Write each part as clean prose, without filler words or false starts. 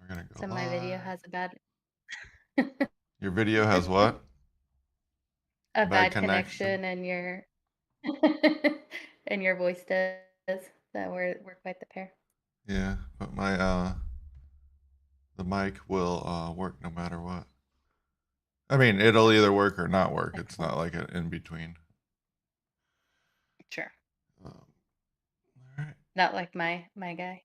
We're gonna go So live. my video has a bad Your video has what? a Bad bad connection. connection, and your and your voice does. So we're quite the pair. Yeah, but my the mic will work no matter what. I mean, it'll either work or not work. It's Excellent. not like an in between. Sure. All right. Not like my guy.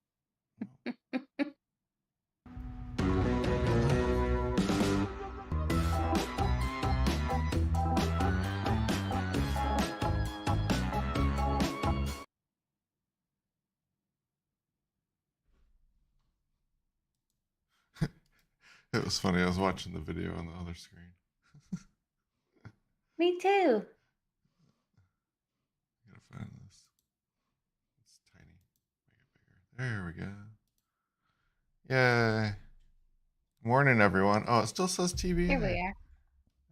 It was funny. I was watching the video on the other screen. Me too. I gotta find this. It's tiny. Make it bigger. There we go. Yay. Morning, everyone. Oh, it still says TBA. Here we are.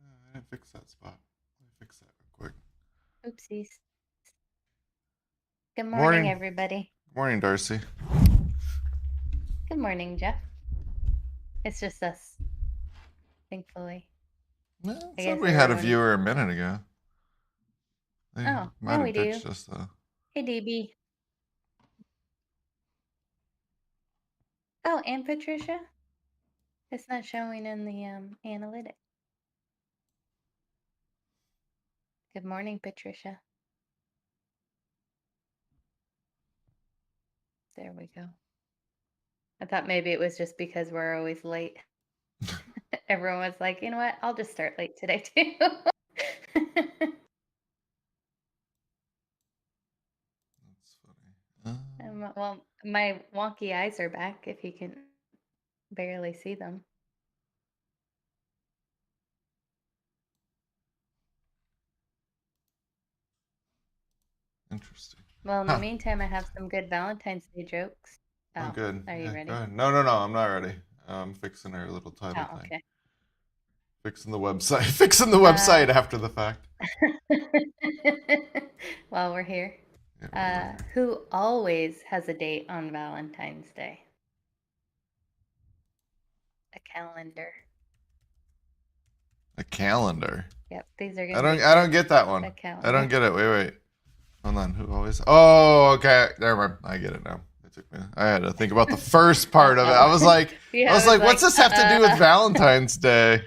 Oh, I didn't fix that spot. Let me fix that real quick. Oopsies. Good morning, Morning. everybody. Morning, Darcy. Good morning, Jeff. It's just us, thankfully. Well, I said guess we had a everyone's- viewer a minute ago. They Oh, might now have we do. ditched us though. Hey, DB. Oh, and Patricia. It's not showing in the analytics. Good morning, Patricia. There we go. I thought maybe it was just because we're always late. Everyone was like, you know what? I'll just start late today too. That's funny. Well, my wonky eyes are back if you can barely see them. Interesting. Well, in the meantime, I have some good Valentine's Day jokes. Oh, good. Are you Yeah, ready? go ahead. No, I'm not ready. I'm fixing our little title Oh, thing. okay. Fixing the website. Fixing the website after the fact. While we're here. Yeah, Who always has a date on Valentine's Day? A calendar. a calendar. Yep, these are I gonna be don't good. get that one. A I calendar. don't get it. Wait. Hold on. Who always? Oh, okay. Never mind. I get it now. It took me. I had to think about the first part of it. I was like, Yeah, I was like, what's this have to do with Valentine's Day?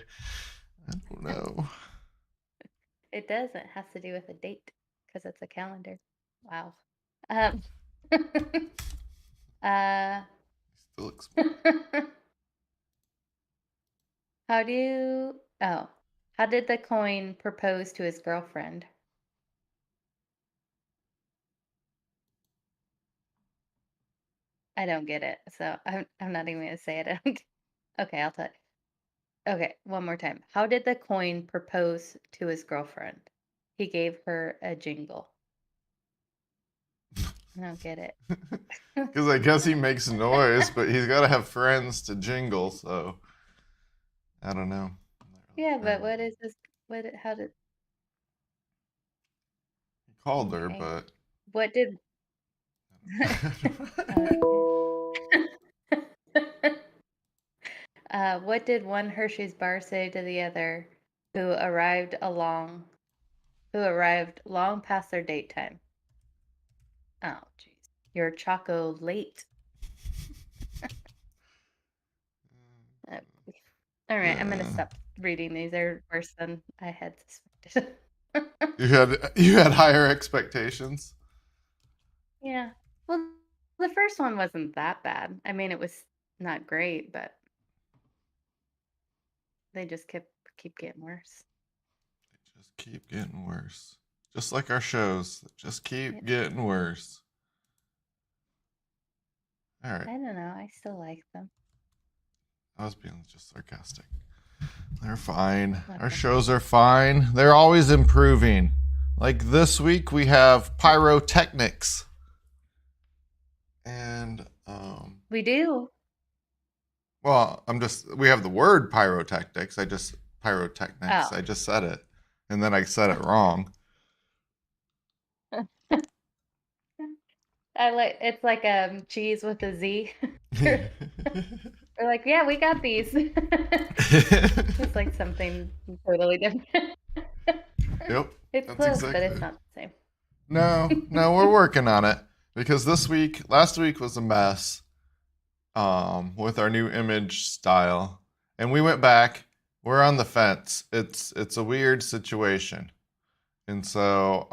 I don't know. It does. It has to do with a date because it's a calendar. Wow. Still looks. How did the coin propose to his girlfriend? I don't get it, so I'm not even gonna say it. Okay, I'll tell you. Okay, one more time. How did the coin propose to his girlfriend? He gave her a jingle. I don't get it. Because I guess he makes noise, but he's got to have friends to jingle, so I don't know. Yeah, but what is this? How did? He called her, Okay. but What did? What did one Hershey's bar say to the other, who arrived long past their date time? Oh, jeez, you're choco late. All right, I'm gonna stop reading these. They're worse than I had suspected. you had higher expectations. Yeah. Well, the first one wasn't that bad. I mean, it was not great, but they just keep getting worse. They just keep getting worse. Just like our shows. Just keep getting worse. All right. I don't know. I still like them. I was being just sarcastic. They're fine. Okay. Our shows are fine. They're always improving. Like this week, we have pyrotechnics. And, We do. well, we have the word pyrotechnics. Pyrotechnics. Oh. I just said it. And then I said it wrong. It's like cheese with a Z. We're like, "Yeah, we got these." It's like something totally different. Yep, It's that's close, but exactly it's it. not the No, same. no, we're working on it because last week was a mess with our new image style, and we went back. We're on the fence. It's a weird situation, and so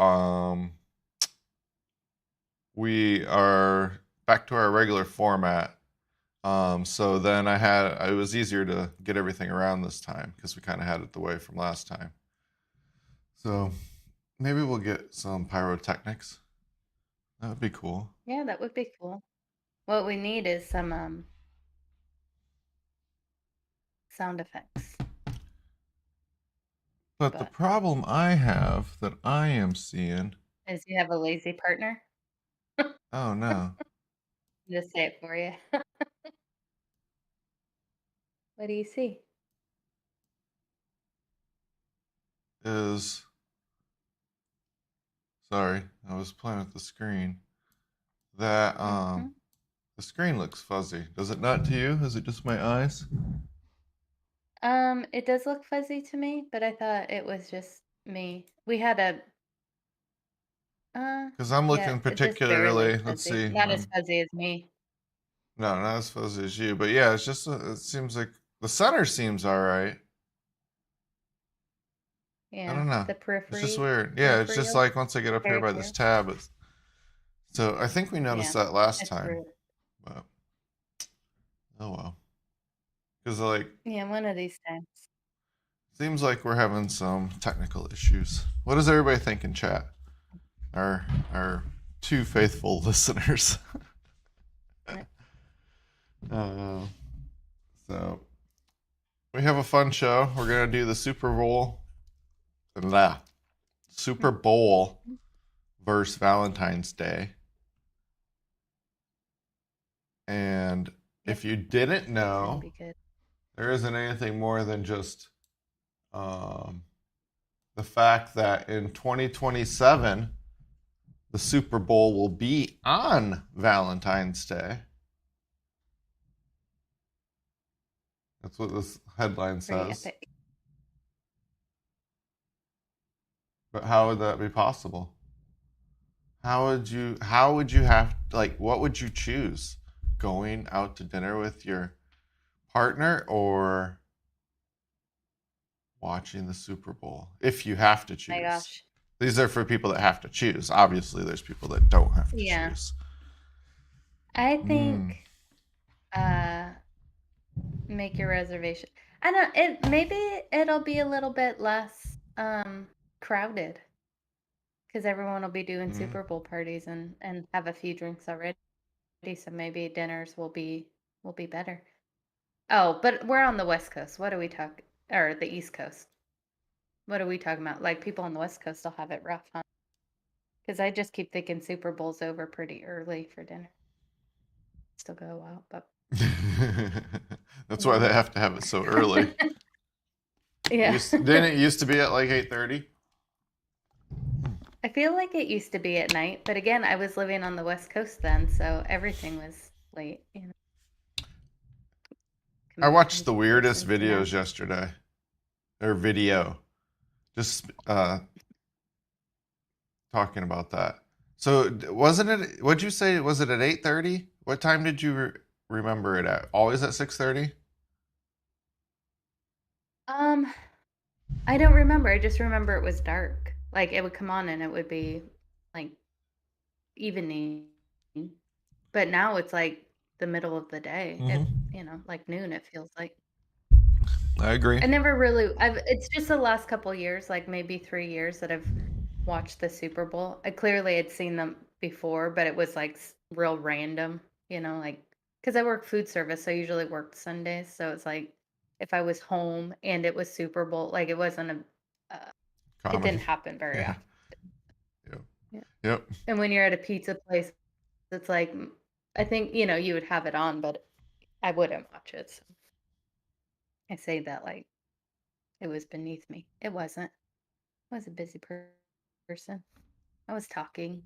we are back to our regular format. So then it was easier to get everything around this time because we kind of had it the way from last time. So maybe we'll get some pyrotechnics. That would be cool. Yeah, that would be cool. What we need is some sound effects. But the But problem I have that I am seeing, as you have a lazy partner, oh no, just say it for you. What do you see? is sorry, I was playing with the screen. That Hmm. the screen looks fuzzy. Does it not to you? Is it just my eyes? It does look fuzzy to me, but I thought it was just me. We had a Because I'm yeah, looking it just barely particularly. Let's fuzzy. see. Not as fuzzy as me. No, not as fuzzy as you, but yeah, it's just it seems like the center seems all right. I Yeah, don't know. the It's just periphery, weird. Yeah, it's just peripheral, like once I get up here by this peripheral. tab, so I think we noticed Yeah, that last it's time, true. but oh well. Because like Yeah, one of these times. seems like we're having some technical issues. What does everybody think in chat? Our two faithful listeners. Yeah. uh, so we have a fun show. We're gonna do the Super Bowl versus Valentine's Day. And Yep, if you didn't that's gonna know, be good. there isn't anything more than just um, the fact that in 2027 the Super Bowl will be on Valentine's Day. That's what this headline Pretty says. epic. But how would that be possible? How would you have like what would you choose? Going out to dinner with your partner or watching the Super Bowl if you have to My choose? gosh. These are for people that have to choose. Obviously, there's people that don't have to Yeah, choose. I Mm. think uh make your reservation. I know it maybe it'll be a little bit less crowded because everyone will be doing Mm. Super Bowl parties and have a few drinks already. So maybe dinners will be better. Oh, but we're on the West Coast. What are we talking? Or the East Coast? What are we talking about? Like people on the West Coast will have it rough, huh? Because I just keep thinking Super Bowl's over pretty early for dinner. Still go out, but That's why they anyway. have to have it so early. Yeah. Didn't it used to be at like 8:30? I feel like it used to be at night, but again, I was living on the West Coast then, so everything was late, I watched the weirdest comparison to now. videos yesterday. Or video. Just talking about that. So wasn't it? What'd you say? Was it at 8:30? What time did you remember it at? Always at 6:30? Um, I don't remember. I just remember it was dark. Like it would come on and it would be like evening, but now it's like the middle of the day. Mm-hmm. Like noon it feels like. I agree. I never really it's just the last couple years, like maybe 3 years that I've watched the Super Bowl. I clearly had seen them before, but it was like real random, like because I work food service, so I usually worked Sundays. So it's like if I was home and it was Super Bowl, like it wasn't it Common. didn't happen very Yeah. often. Yep. Yeah. Yep. And when you're at a pizza place, it's like I think, you would have it on, but I wouldn't watch it. So I say that like it was beneath me. It wasn't. I was a busy person. I was talking.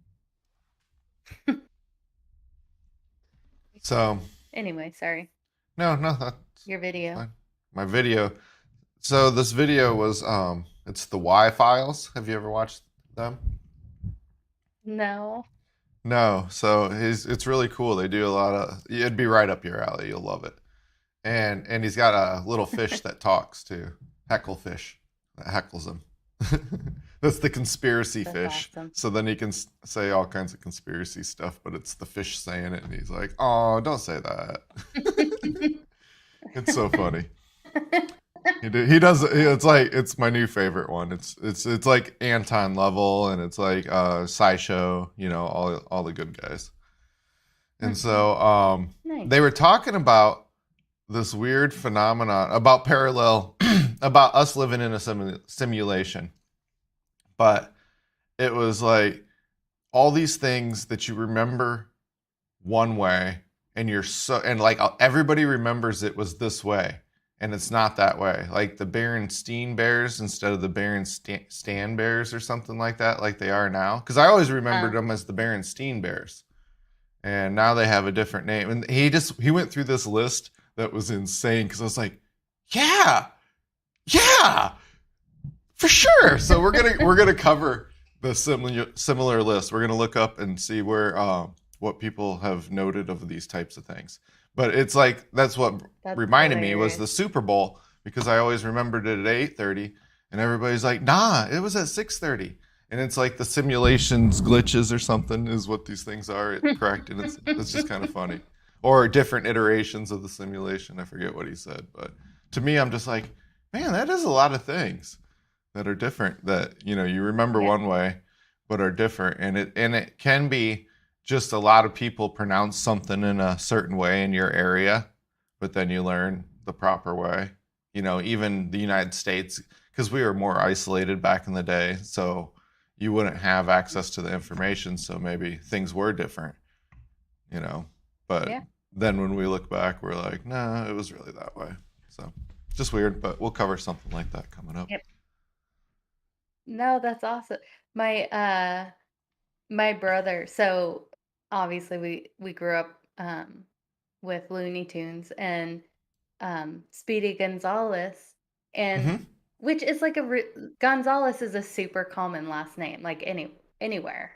So Anyway, sorry. No, no, that's Your video. fine. My video. So this video was it's the Y Files. Have you ever watched them? No. No. So it's really cool. They do a lot of it'd be right up your alley. You'll love it. And he's got a little fish that talks too. Heckle fish that heckles him. That's the conspiracy That's fish. awesome. So then he can say all kinds of conspiracy stuff, but it's the fish saying it, and he's like, "Oh, don't say that." It's so funny. He does. It's like it's my new favorite one. It's like Anton level, and it's like SciShow. You know, all the good guys. And Mhm. so Nice. they were talking about this weird phenomenon about parallel about us living in a simulation, but it was like all these things that you remember one way, and you're so and like everybody remembers it was this way, and it's not that way. Like the Berenstein Bears instead of the Berenstain Bears or something like that, like they are now. Because I always remembered Uh, them as the Berenstein Bears, and now they have a different name. And he went through this list that was insane because I was like, yeah, yeah, for sure. So we're gonna cover the similar list. We're gonna look up and see where what people have noted of these types of things. But it's like that's what that's reminded me was hilarious. the Super Bowl because I always remembered it at 8:30, and everybody's like, nah, it was at 6:30. And it's like the simulations glitches or something is what these things are. Correct, and it's just kind of funny, or different iterations of the simulation. I forget what he said, but to me, I'm just like, man, that is a lot of things that are different that you remember Yeah. one way but are different, and it can be just a lot of people pronounce something in a certain way in your area, but then you learn the proper way. Even the United States, because we were more isolated back in the day, so you wouldn't have access to the information, so maybe things were different, you know but Yeah. then when we look back we're like, nah, it was really that way. So just weird, but we'll cover something like that coming up. Yep. No, that's awesome. My my brother, so obviously we grew up with Looney Tunes and Speedy Gonzales, and Mm-hmm. which is like Gonzales is a super common last name, like anywhere,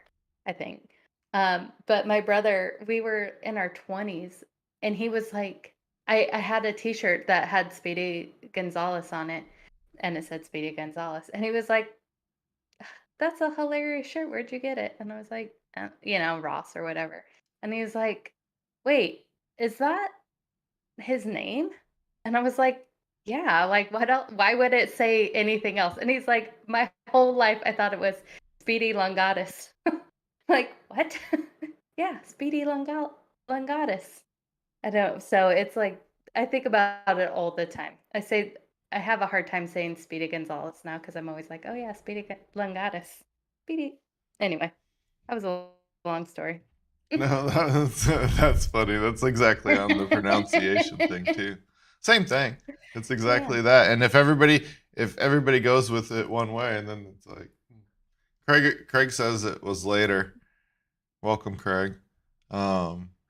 I think. But my brother, we were in our 20s, and he was like, I had a T-shirt that had Speedy Gonzales on it, and it said Speedy Gonzales, and he was like, "That's a hilarious shirt. Where'd you get it?" And I was like, Ross or whatever. And he was like, "Wait, is that his name?" And I was like, "Yeah, like what else? Why would it say anything else?" And he's like, "My whole life I thought it was Speedy Longatus." Like, what? Yeah, Speedy Longatus. I don't. So it's like I think about it all the time. I have a hard time saying Speedy Gonzales now because I'm always like, oh yeah, Longatus, Speedy. Anyway, that was a long story. No, that's funny. That's exactly on the pronunciation thing too. Same thing. It's Yeah. exactly that. And if everybody goes with it one way, and then it's like Craig says it was later. Welcome, Craig.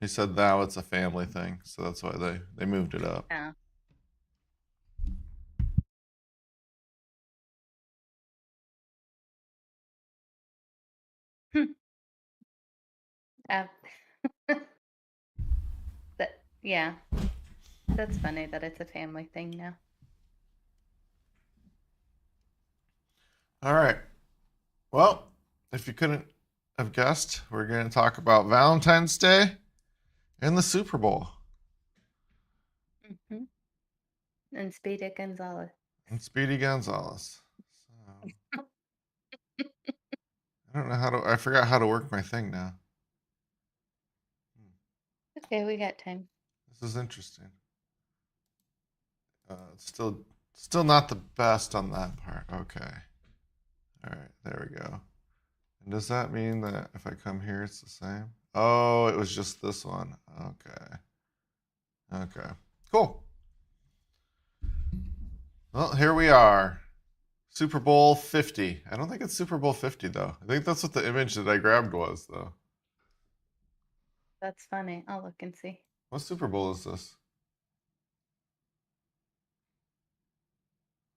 He said now it's a family thing, so that's why they moved it up. Yeah. Hmm. Uh, yeah, that's funny that it's a family thing now. All right. Well, if you couldn't have guessed, we're going to talk about Valentine's Day and the Super Bowl Hmm. And Speedy Gonzales. and Speedy Gonzales. So, I don't know how to. I forgot how to work my thing now. Okay, we got time. This is interesting. It's still not the best on that part. Okay. All right. There we go. And does that mean that if I come here, it's the same? Oh, it was just this one. Okay. Okay. Cool. Well, here we are. Super Bowl 50. I don't think it's Super Bowl 50 though. I think that's what the image that I grabbed was though. That's funny. I'll look and see. What Super Bowl is this?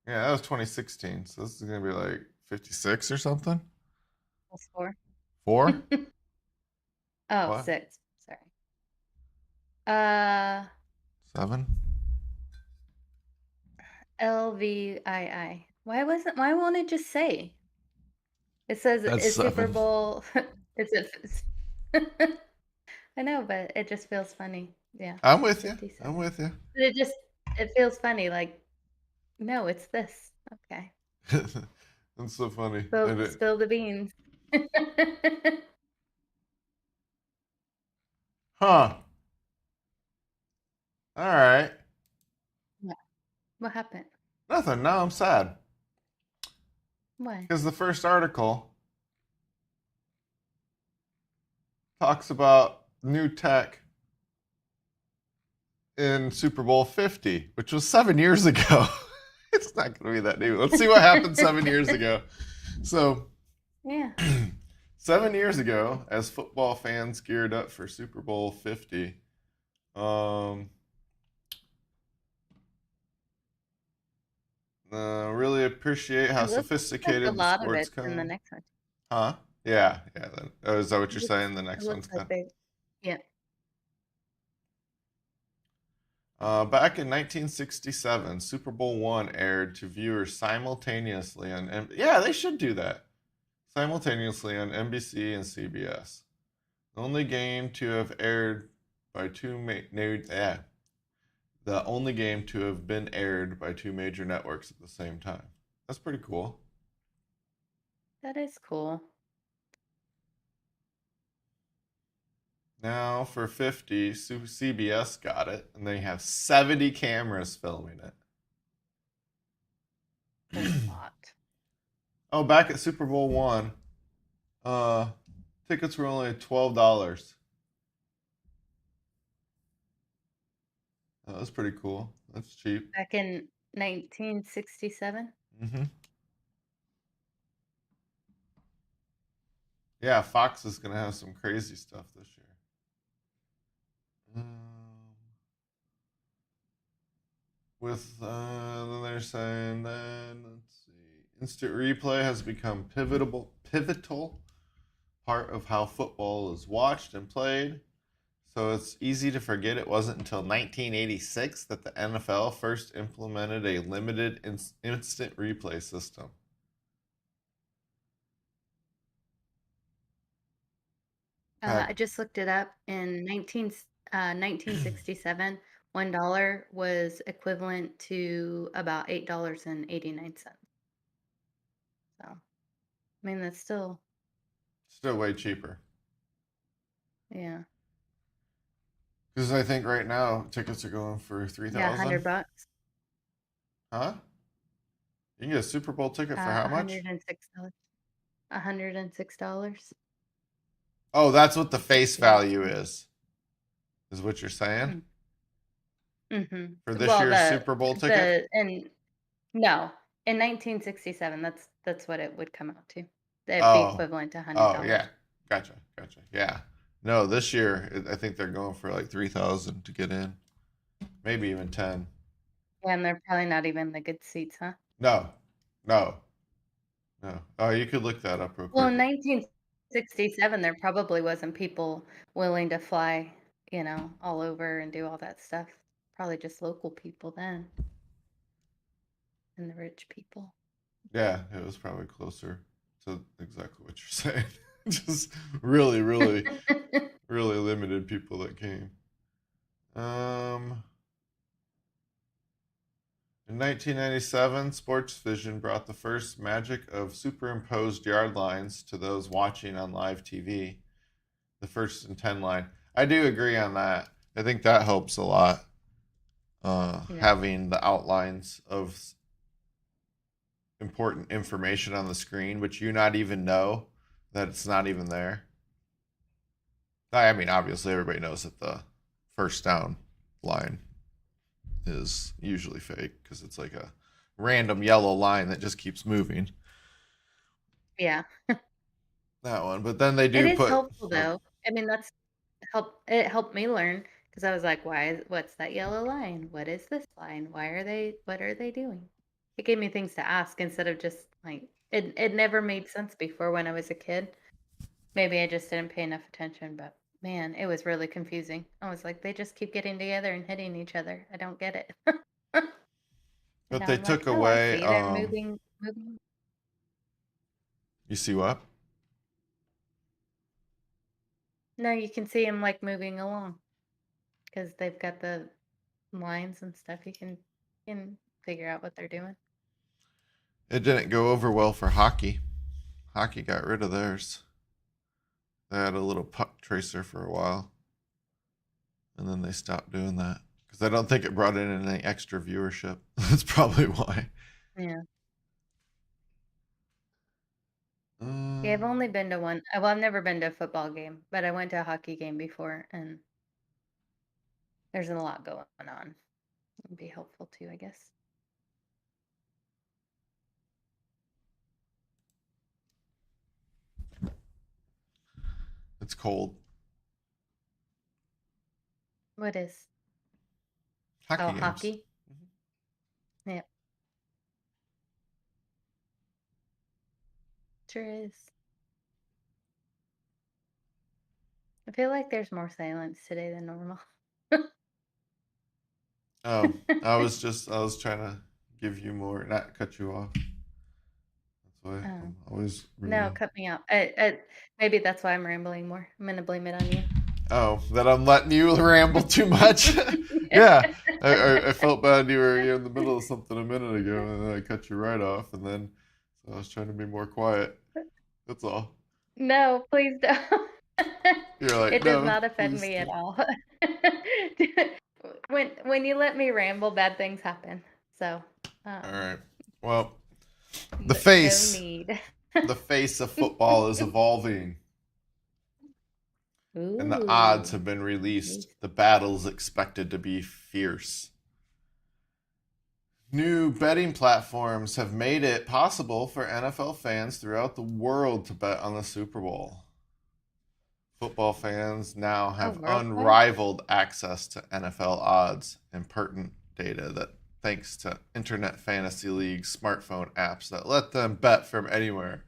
Yeah, that was 2016. So this is gonna be like 56 or something. Plus four. 4? Oh, What? 6. Sorry. Uh, 7? LVII. Why won't it just say? It says That's is Super 7. Bowl is it I know, but it just feels funny. Yeah, I'm with you. I'm 57. with you. But it feels funny, like, no, it's this. Okay. That's so funny. Spill the beans. Huh. All right. What? What happened? Nothing. Now I'm sad Why? because the first article talks about new tech in Super Bowl 50, which was 7 years ago. It's not going to be that new. Let's see what happened 7 years ago. So, Yeah. 7 years ago, as football fans geared up for Super Bowl 50, um, really appreciate how It looks like a sophisticated the lot of sports it's in the come. next one. Huh? Yeah, yeah. Is that what you're saying? The It next looks one's like kind. they yeah. Back in 1967, Super Bowl One aired to viewers simultaneously on. Yeah, they should do that simultaneously on NBC and CBS. The only game to have aired by the only game to have been aired by two major networks at the same time. That's pretty cool. That is cool. Now for 50, CBS got it, and they have 70 cameras filming A it. lot. Oh, back at Super Bowl One, uh, tickets were only $12. That was pretty cool. That's cheap. Back in 1967? Hmm. Yeah, Fox is gonna have some crazy stuff this year. With then they're saying then let's see, instant replay has become pivotal part of how football is watched and played. So it's easy to forget it wasn't until 1986 that the NFL first implemented a limited instant replay system. I just looked it up. In 1967, $1 was equivalent to about $8.89. So, I mean, that's still, Still way cheaper. yeah, Because I think right now tickets are going for three yeah, thousand. $100. Huh? You can get a Super Bowl ticket for how much? $106. $106. Oh, that's what the face Yeah. value is what you're saying? Mm. Mm-hmm. For this Well, year's Super Bowl ticket? and no, in 1967, that's what it would come out to. It'd be Oh, equivalent to oh, $100. yeah. Gotcha, gotcha. Yeah. No, this year I think they're going for like 3,000 to get in, maybe even 10. And they're probably not even the good seats, huh? No, no, no. Oh, you could look that up real Well, quick. in 1967, there probably wasn't people willing to fly, all over and do all that stuff. Probably just local people then and the rich people. Yeah, it was probably closer to exactly what you're saying. Just really, really, really limited people that came. Um, in 1997, Sports Vision brought the first magic of superimposed yard lines to those watching on live TV. The first and 10 line. I do agree on that. I think that helps a lot. Yeah. Having the outlines of important information on the screen, which you not even know that it's not even there. I mean, obviously, everybody knows that the first down line is usually fake because it's like a random yellow line that just keeps moving. Yeah. That one, but then they It do is put helpful like, though. I mean, it helped me learn because I was like, what's that yellow line? What is this line? What are they doing? it gave me things to ask instead of just like it never made sense before when I was a kid. Maybe I just didn't pay enough attention, but man, it was really confusing. I was like, they just keep getting together and hitting each other. I don't get it. And But now they I'm took like, oh, I away. see. They're moving. You see what? No, you can see them like moving along because they've got the lines and stuff. You can figure out what they're doing. It didn't go over well for hockey. Hockey got rid of theirs. They had a little puck tracer for a while, and then they stopped doing that because I don't think it brought in any extra viewership. That's probably why. Yeah. Yeah, I've only Um, been to one. Well, I've never been to a football game, but I went to a hockey game before, and there's a lot going on. It'd be helpful too, I guess. it's cold. What is? Hockey Oh, games. hockey. Yeah, sure is. I feel like there's more silence today than normal. Oh, I was trying to give you more, not cut you off. That's why Oh, I'm always no, really. cut me out. Maybe that's why I'm rambling more. I'm gonna blame it on you. Oh, that I'm letting you ramble too much. Yeah, I felt bad you were in the middle of something a minute ago, and then I cut you right off, and then so I was trying to be more quiet. That's all. No, please don't. You're like, It does no, not offend please me at stop. all. When you let me ramble, bad things happen. So, All um, right. Well, the no face, need. the face of football is evolving, and the odds Ooh, have been released. nice. The battle's expected to be fierce. New betting platforms have made it possible for NFL fans throughout the world to bet on the Super Bowl. Football fans now Oh, have worldwide? unrivaled access to NFL odds and pertinent data that thanks to internet fantasy league smartphone apps that let them bet from anywhere.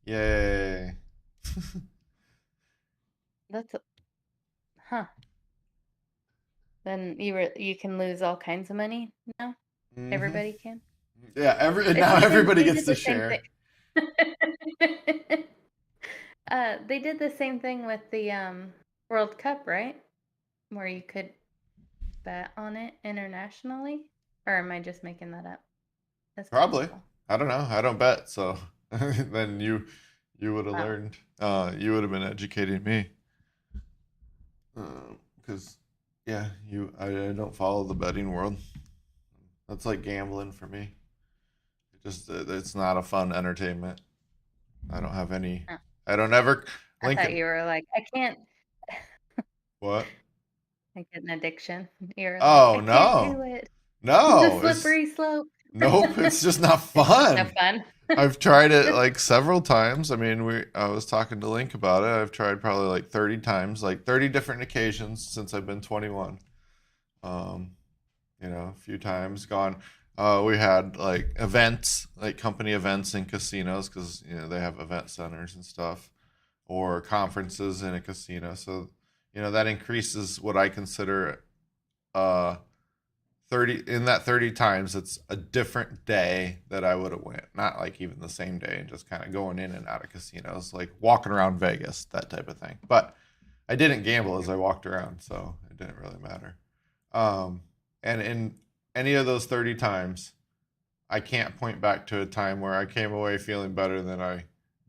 Yay. That's huh. Then you can lose all kinds of money now? Hmm. Everybody can? Yeah, It's now everybody they gets did to the same share. thing. They did the same thing with the, World Cup, right? Where you could bet on it internationally? Or am I just making that up? That's Probably. possible. I don't know. I don't bet, so then you would have Oh, learned. You would have been educating me. Because yeah, I don't follow the betting world. That's like gambling for me. It's not a fun entertainment. I don't have any. oh. I don't ever I link thought it. you were like, "I can't." What? Like an addiction. You're like, Oh "I can't no, do it. The no! It's slippery slope." nope. It's just not It's just no fun. fun. I've tried it like several times. I mean, I was talking to Link about it. I've tried probably like 30 times, like 30 different occasions since I've been 21. Um, a few times gone. We had like events, like company events in casinos because they have event centers and stuff, or conferences in a casino. So that increases what I consider uh 30 in that 30 times. It's a different day that I would have went, not like even the same day, and just kind of going in and out of casinos, like walking around Vegas, that type of thing. But I didn't gamble as I walked around, so it didn't really matter. um and in any of those 30 times, I can't point back to a time where I came away feeling better than I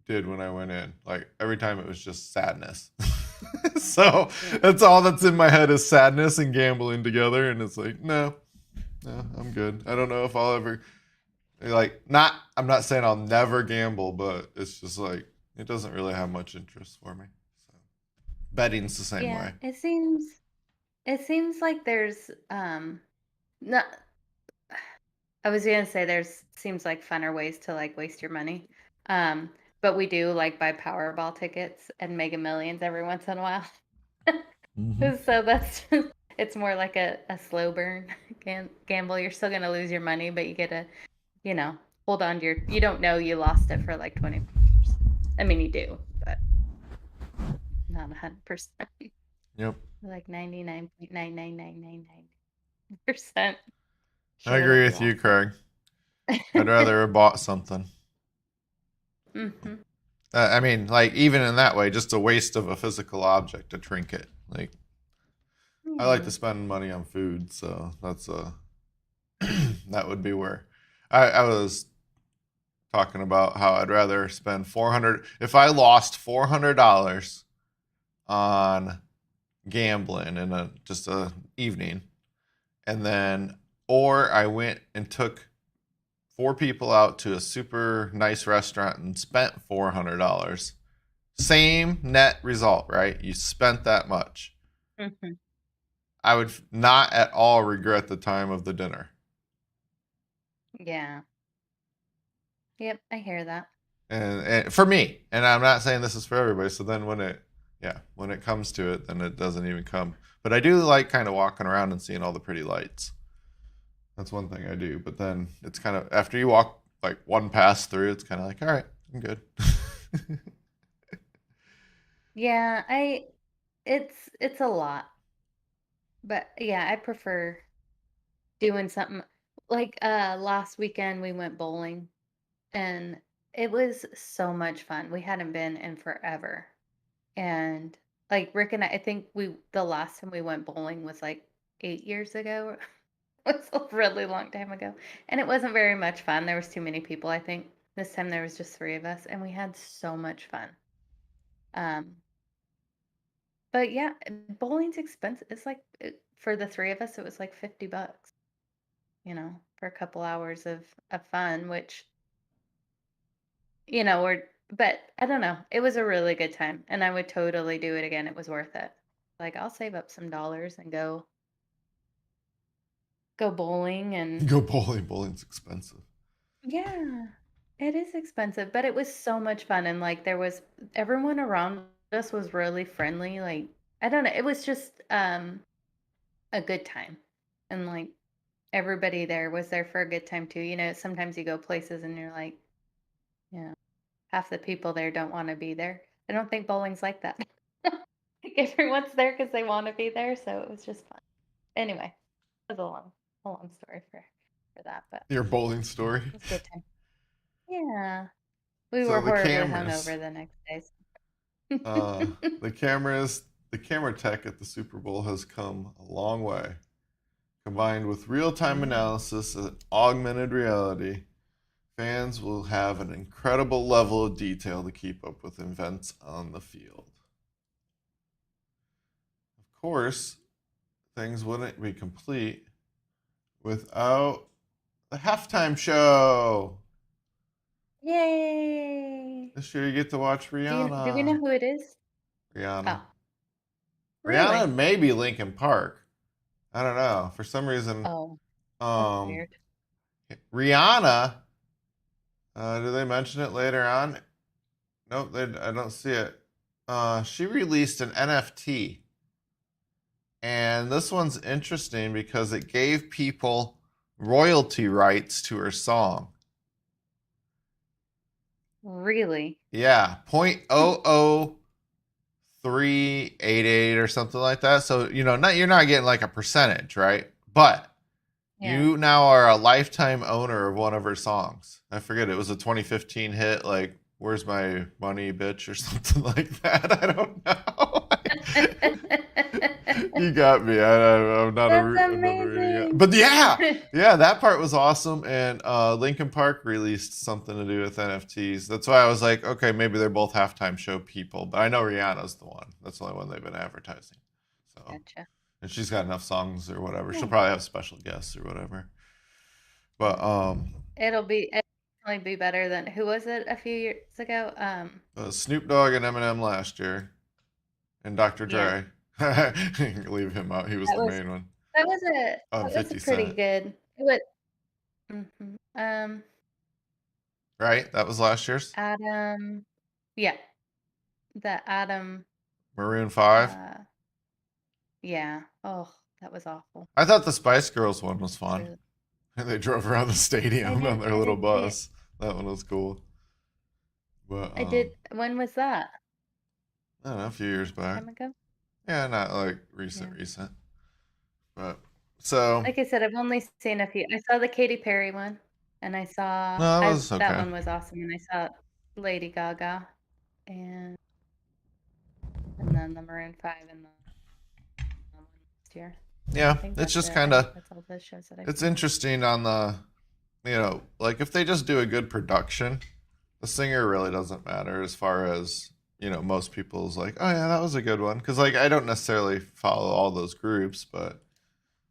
did when I went in. Like every time it was just sadness. So Yeah. that's all that's in my head is sadness and gambling together. And it's like, no, no, I'm good. I don't know if I'll ever I'm not saying I'll never gamble, but it's just like, it doesn't really have much interest for me. So betting's the same Yeah, way. it seems like there's, not I was gonna say there's seems like funner ways to, like, waste your money. Um, but we do, like, buy Powerball tickets and Mega Millions every once in a while. Hmm. So that's it's more like a slow burn gamble. You're still gonna lose your money, but you get to you know, hold on to you don't know you lost it for like 20 years. I mean, you do, but not 100%. Yep. Like 99.99999% I sure that agree you with you, lost it. Craig. I'd rather have bought something. Hmm. I mean, like, even in that way, just a waste of a physical object, a trinket. Like, I like to Yeah. spend money on food, so that's that would be where I was talking about how I'd rather spend 400 if I lost $400 on gambling in a just a evening, and then or I went and took four people out to a super nice restaurant and spent $400. Same net result, right? You spent that much. Hmm. I would not at all regret the time of the dinner. Yeah. Yep, I hear that. And for me, and I'm not saying this is for everybody. So then when it comes to it, then it doesn't even come. But I do like kind of walking around and seeing all the pretty lights. That's one thing I do. But then it's kind of after you walk like one pass through, it's kind of like, all right, I'm good. Yeah, it's a lot. But yeah, I prefer doing something like last weekend we went bowling and it was so much fun. We hadn't been in forever. And like Rick and I think the last time we went bowling was like 8 years ago. It was a really long time ago. And it wasn't very much fun. There was too many people, I think. This time there was just three of us and we had so much fun. Um, but yeah, bowling's expensive. It's like for the three of us, it was like $50, for a couple hours of fun, which, we're but I don't know. It was a really good time and I would totally do it again. It was worth it. Like I'll save up some dollars and go bowling and Go bowling. Bowling's expensive. yeah, it is expensive, but it was so much fun and like there was everyone around us was really friendly. Like I don't know, it was just a good time. And like everybody there was there for a good time too. Sometimes you go places and you're like, you know, half the people there don't want to be there. I don't think bowling's like that. Like everyone's there because they want to be there, so it was just fun. Anyway, it was a long story for that, but Your bowling story. it was a good time. Yeah, we So were horribly cameras, hungover the next day. uh, the cameras, the camera tech at the Super Bowl has come a long way. Combined with real-time Yeah. analysis and augmented reality, fans will have an incredible level of detail to keep up with events on the field. Of course, things wouldn't be complete without the halftime show. Yay! This year you get to watch Do we know Rihanna. who it is? Rihanna. Oh, Rihanna really? may be Linkin Park. I don't know. For some reason, Oh, that's um, weird. Rihanna. Do they mention it later on? Nope, I don't see it. She released an NFT, and this one's interesting because it gave people royalty rights to her song. Really? Yeah, Hmm. 0.00388 or something like that. So you're not getting like a percentage, right? But Yeah. you now are a lifetime owner of one of her songs. I forget it was a 2015 hit, like "Where's My Money, Bitch" or something like that. I don't know. You got me. That's I'm not reading it, amazing. but yeah, that part was awesome. And Linkin Park released something to do with NFTs. That's why I was like, okay, maybe they're both halftime show people. But I know Rihanna's the one. That's the only one they've been advertising. So, Gotcha. and she's got enough songs or whatever. She'll Yeah. probably have special guests or whatever. But It'll definitely be better than who was it a few years ago? Snoop Dogg and Eminem last year, and Dr. Yeah, Dre. Leave him out. He was that the was main one. that was a On that was a 50 pretty Cent, good. It was right? That was last year's. Adam. Yeah, the Adam. Maroon 5. Uh, yeah. Oh, that was awful. I thought the Spice Girls one was It's fun. really. And they drove around the stadium on their I little didn't see it. bus. That one was cool. But I did. When was that? I don't know, a few years Long back. time ago? Yeah, not like Yeah. recent. But so Like I said, I've only seen a few. I saw the Katy Perry one, and I saw no, that I was that okay. one was awesome, and I saw Lady Gaga, and then the Maroon 5 and the one last year. Yeah, I think it's that's just it. kind of That's all the shows that I've it's seen. interesting on the like if they just do a good production, the singer really doesn't matter as far as most people's like, oh yeah, that was a good one, because like I don't necessarily follow all those groups, but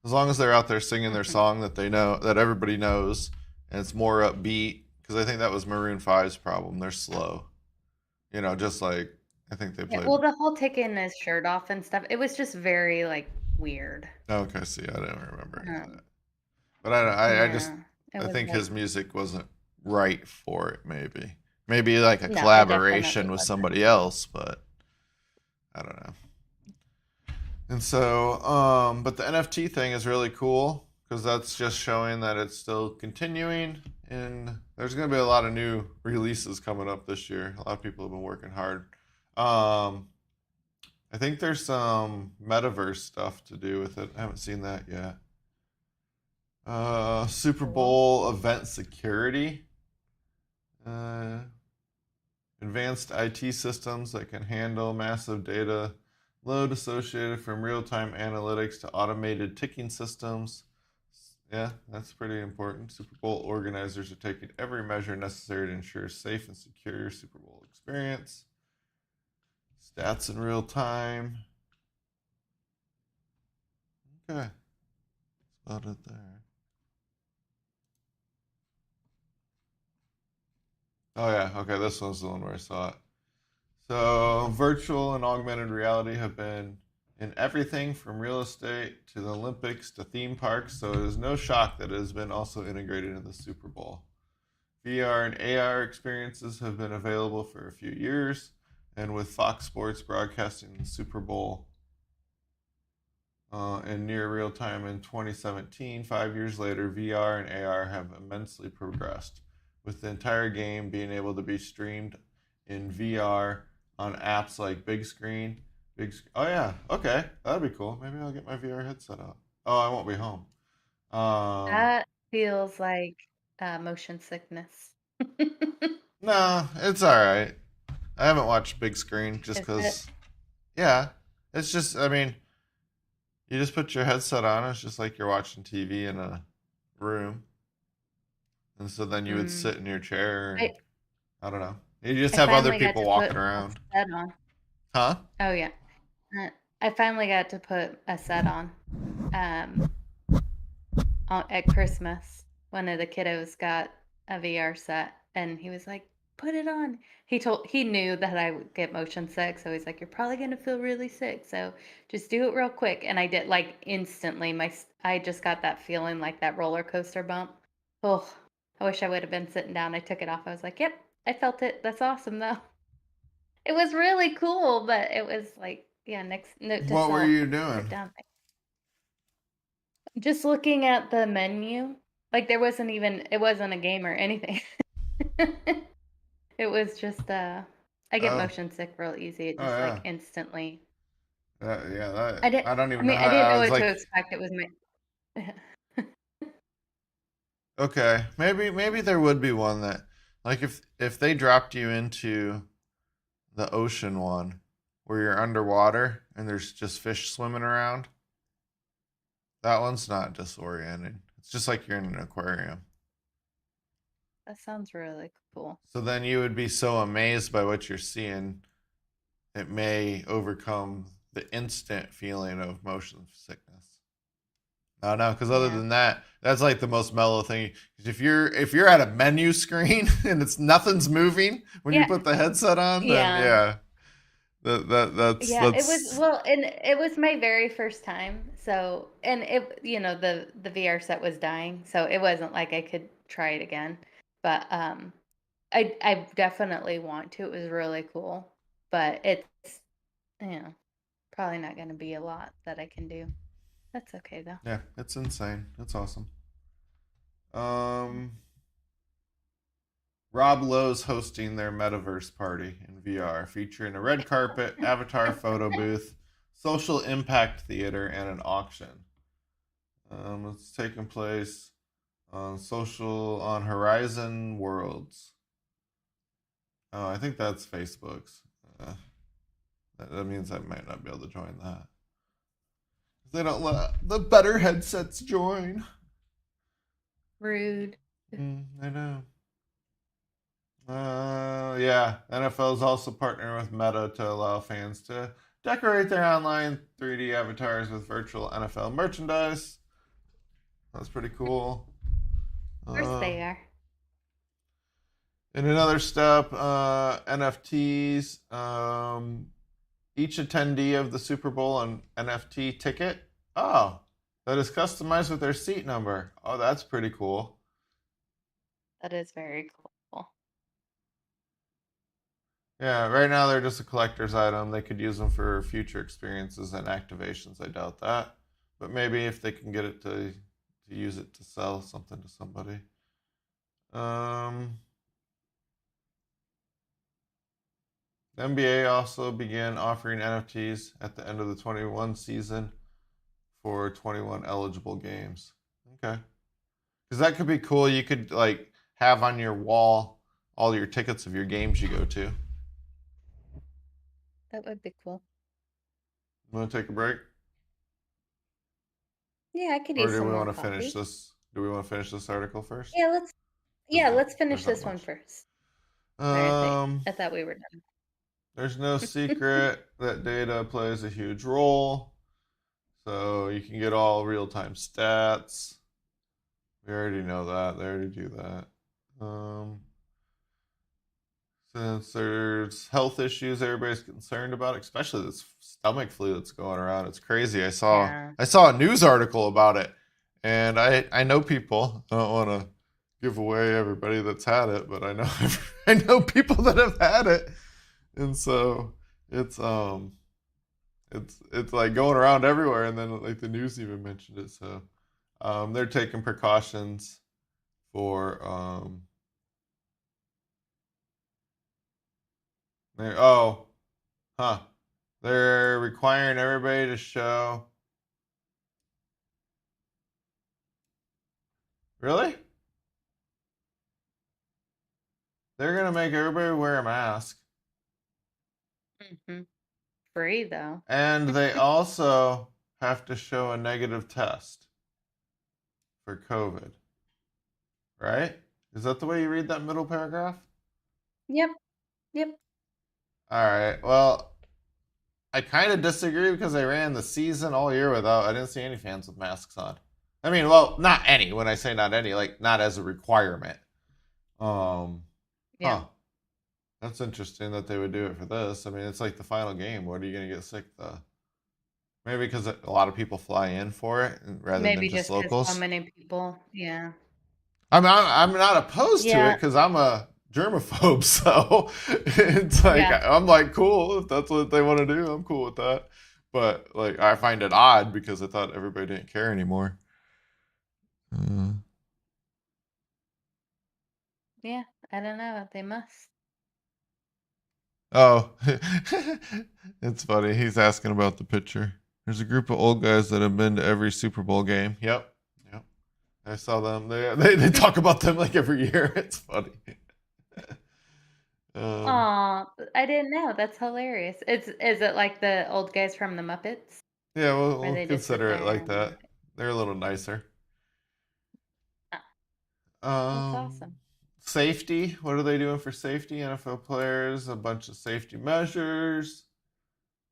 as long as they're out there singing their Mhm. song that they know, that everybody knows, and it's more upbeat, because I think that was Maroon Five's problem. They're slow, just like I think they Yeah, played. well, the whole taking his shirt off and stuff, it was just very, like, weird. Okay, see, I didn't remember any of that, Um, but I just yeah, it I was think like his music wasn't right for it. Maybe like a no, it definitely collaboration with wasn't. somebody else, but I don't know. And so, but the NFT thing is really cool because that's just showing that it's still continuing. And there's going to be a lot of new releases coming up this year. A lot of people have been working hard. Um, I think there's some metaverse stuff to do with it. I haven't seen that yet. Super Cool. Bowl event security. Uh, advanced IT systems that can handle massive data load associated from real-time analytics to automated ticking systems. Yeah, that's pretty important. Super Bowl organizers are taking every measure necessary to ensure a safe and secure Super Bowl experience. Stats in real time. Okay, that's about it there. Oh yeah, okay, this one's the one where I saw it. So, virtual and augmented reality have been in everything from real estate to the Olympics to theme parks, so it is no shock that it has been also integrated in the Super Bowl. VR and AR experiences have been available for a few years, and with Fox Sports broadcasting the Super Bowl in near real time in 2017, 5 years later, VR and AR have immensely progressed, with the entire game being able to be streamed in VR on apps like Big Screen. Oh yeah, okay, that'd be cool. Maybe I'll get my VR headset out. Oh, I won't be home. Um, That feels like, motion sickness. nah, it's all right. I haven't watched Big Screen just Is it? because. Yeah, it's just. I mean, you just put your headset on. It's just like you're watching TV in a room, and so then you would Mm. sit in your chair, and I I don't know. You just I have other finally got people to put walking a around, set on. huh? Oh, yeah. Uh, I finally got to put a set on, um, at Christmas. One of the kiddos got a VR set, and he was like, "Put it on." He knew that I would get motion sick, so he's like, "You're probably gonna feel really sick, so just do it real quick." And I did, like, instantly. I just got that feeling like that roller coaster bump. Oh, I wish I would have been sitting down. I took it off. I was like, "Yep, I felt it. That's awesome, though." It was really cool, but it was like, yeah, next note to What were self, you next to doing? sit down. Just looking at the menu, like, it wasn't a game or anything. It was just, I get Oh, motion sick real easy. It oh just, like, yeah, instantly yeah. That I don't I even know mean, how. I didn't I know was what to like, expect. It was my okay, maybe there would be one that, like, if they dropped you into the ocean one, where you're underwater and there's just fish swimming around. That one's not disorienting. It's just like you're in an aquarium. that sounds really cool. So then you would be so amazed by what you're seeing, it may overcome the instant feeling of motion sickness. No, no, because other Yeah. than that, that's like the most mellow thing. 'Cause if you're at a menu screen and it's nothing's moving when you Yeah. put the headset on, then Yeah. yeah, that's Yeah, it was that's well, and it was my very first time. So, and the VR set was dying, so it wasn't like I could try it again. But I definitely want to. It was really cool, but it's probably not going to be a lot that I can do. That's okay though. yeah, it's insane. It's awesome. Um, Rob Lowe's hosting their metaverse party in VR, featuring a red carpet, avatar photo booth, social impact theater, and an auction. It's taking place on Horizon Worlds. Oh, I think that's Facebook's. That means I might not be able to join that. They don't let the better headsets join. Rude. I know. Yeah. NFL is also partnering with Meta to allow fans to decorate their online 3D avatars with virtual NFL merchandise. That's pretty cool. Of course Uh, they are. in another step, NFTs. Each attendee of the Super Bowl an NFT ticket. Oh, that is customized with their seat number. Oh, that's pretty cool. That is very cool. Yeah, right now they're just a collector's item. They could use them for future experiences and activations. I doubt that. But maybe if they can get it to use it to sell something to somebody. The NBA also began offering NFTs at the end of the 21 season for 21 eligible games. Okay. Because that could be cool. You could like have on your wall all your tickets of your games you go to. That would be cool. Want to take a break? Yeah, I could Or use do some we more want to finish coffee. this? Do we want to finish this article first? Yeah, let's finish There's not this one much. first. Um, I thought we were done. there's no secret that data plays a huge role. So you can get all real-time stats. We already know that. They already do that. Since there's health issues everybody's concerned about, especially this stomach flu that's going around. It's crazy. Yeah. I saw a news article about it, and I know people. I don't want to give away everybody that's had it, but I know I know people that have had it, and so it's it's like going around everywhere, and then like the news even mentioned it. So they're taking precautions for oh, huh. They're requiring everybody to show. Really? They're gonna make everybody wear a mask. Hmm. Free though. And they also have to show a negative test for COVID. Right? Is that the way you read that middle paragraph? Yep. Yep. All right. Well, I kind of disagree because I ran the season all year without. I didn't see any fans with masks on. I mean, well, not any. When I say not any, like not as a requirement. Um, Yeah. huh. That's interesting that they would do it for this. I mean, it's like the final game. What are you going to get sick though? Maybe because a lot of people fly in for it rather than Maybe just just because so locals. many people. Yeah. I'm not opposed to it Yeah. because I'm a germaphobe. So it's like Yeah. I'm like cool if that's what they want to do. I'm cool with that. But like I find it odd because I thought everybody didn't care anymore. Uh, Yeah. I don't know. They must. oh, it's funny. He's asking about the picture. There's a group of old guys that have been to every Super Bowl game. Yep. Yep. I saw them. They talk about them like every year. It's funny. Um, Aw, I didn't know. That's hilarious. Is it like the old guys from the Muppets yeah, where we'll they just sit consider it there like and that. They're a little nicer. ah, that's Um, awesome. safety. What are they doing for safety? NFL players, a bunch of safety measures.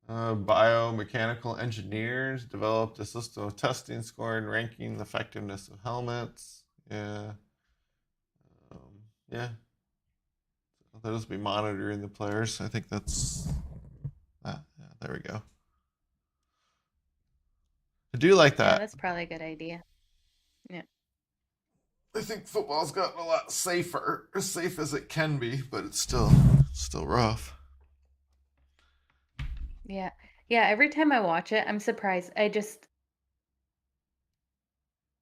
Biomechanical engineers developed a system of testing, scoring, ranking the effectiveness of helmets. Yeah. Yeah. They'll just be monitoring the players. I think that's. Ah, yeah, there we go. I do like Yeah, that. that's probably a good idea. Yeah. I think football's gotten a lot safer, as safe as it can be, but it's still rough. Yeah. Yeah, every time I watch it, I'm surprised.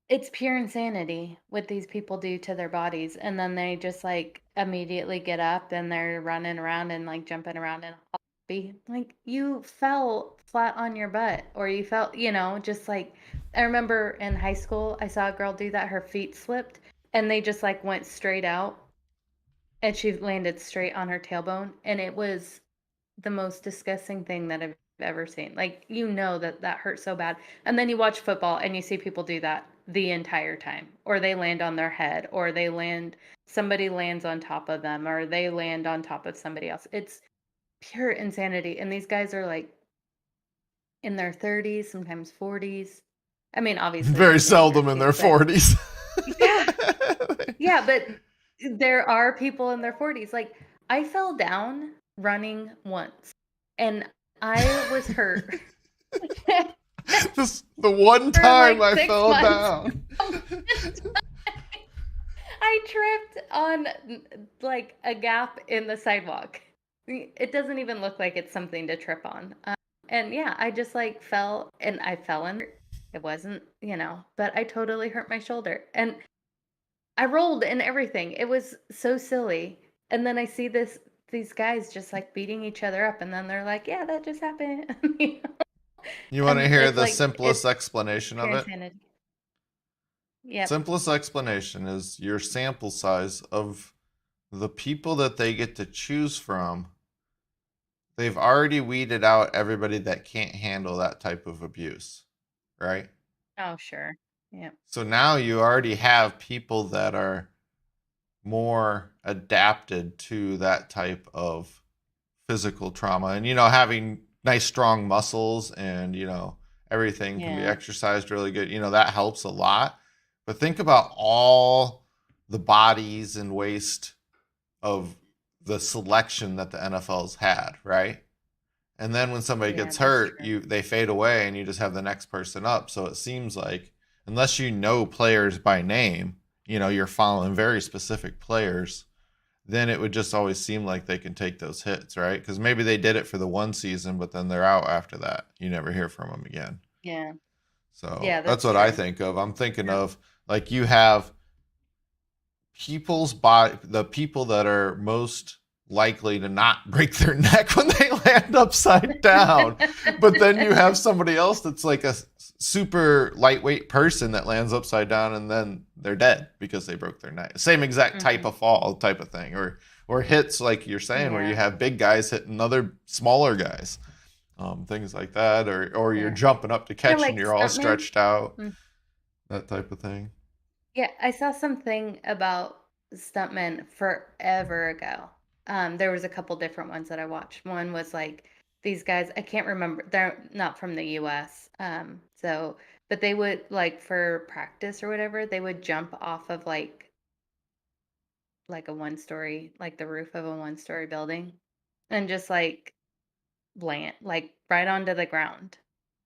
It's pure insanity what these people do to their bodies, and then they just, like, immediately get up and they're running around and, like, jumping around in a hobby. Like, you fell flat on your butt or you felt just, like I remember in high school, I saw a girl do that, her feet slipped, and they just, like, went straight out, and she landed straight on her tailbone, and it was the most disgusting thing that I've ever seen. Like, that that hurts so bad. And then you watch football and you see people do that the entire time, or they land on their head, or somebody lands on top of them, or they land on top of somebody else. It's pure insanity. And these guys are like in their 30s, sometimes 40s. I mean, obviously Very they're younger seldom in too, their but 40s. yeah, yeah, but there are people in their 40s. Like, I fell down running once, and I was hurt This the one for, time like, I 6 fell months. down. I tripped on, like, a gap in the sidewalk. It doesn't even look like it's something to trip on. And yeah, I just, like, fell, and I fell in it wasn't, but I totally hurt my shoulder, and I rolled and everything. It was so silly. And then I see these guys just, like, beating each other up, and then they're like, "Yeah, that just happened." You want to And hear it's the like simplest it's explanation of pure it? insanity. Yep. Simplest explanation is your sample size of the people that they get to choose from. They've already weeded out everybody that can't handle that type of abuse, right? Oh, sure. Yep. So now you already have people that are more adapted to that type of physical trauma, and having nice strong muscles, and everything can be Yeah. exercised really good, that helps a lot. But think about all the bodies and waste of the selection that the NFL's had, right? And then when somebody Yeah, gets that's hurt, true. they fade away and you just have the next person up. So it seems like, unless you know players by name, you're following very specific players, then it would just always seem like they can take those hits, right? Because maybe they did it for the one season, but then they're out after that. You never hear from them again. Yeah. So Yeah, that's that's what I true. think of. I'm thinking Yep. of, like, you have people's body, the people that are most likely to not break their neck when they land upside down. But then you have somebody else that's like a super lightweight person that lands upside down and then they're dead because they broke their neck. Same exact type Mhm. of fall type of thing, or hits like you're saying, where you Yeah. have big guys hitting other smaller guys, things like that, or you're Yeah. jumping up to Yeah, catch and like you're all stuntman. stretched out, Mm. that type of thing. Yeah, I saw something about stuntmen forever ago. There was a couple different ones that I watched. One was like these guys, I can't remember. They're not from the US. But they would, like, for practice or whatever, they would jump off of like a one-story, like the roof of a one-story building, and just, like, land, like, right onto the ground,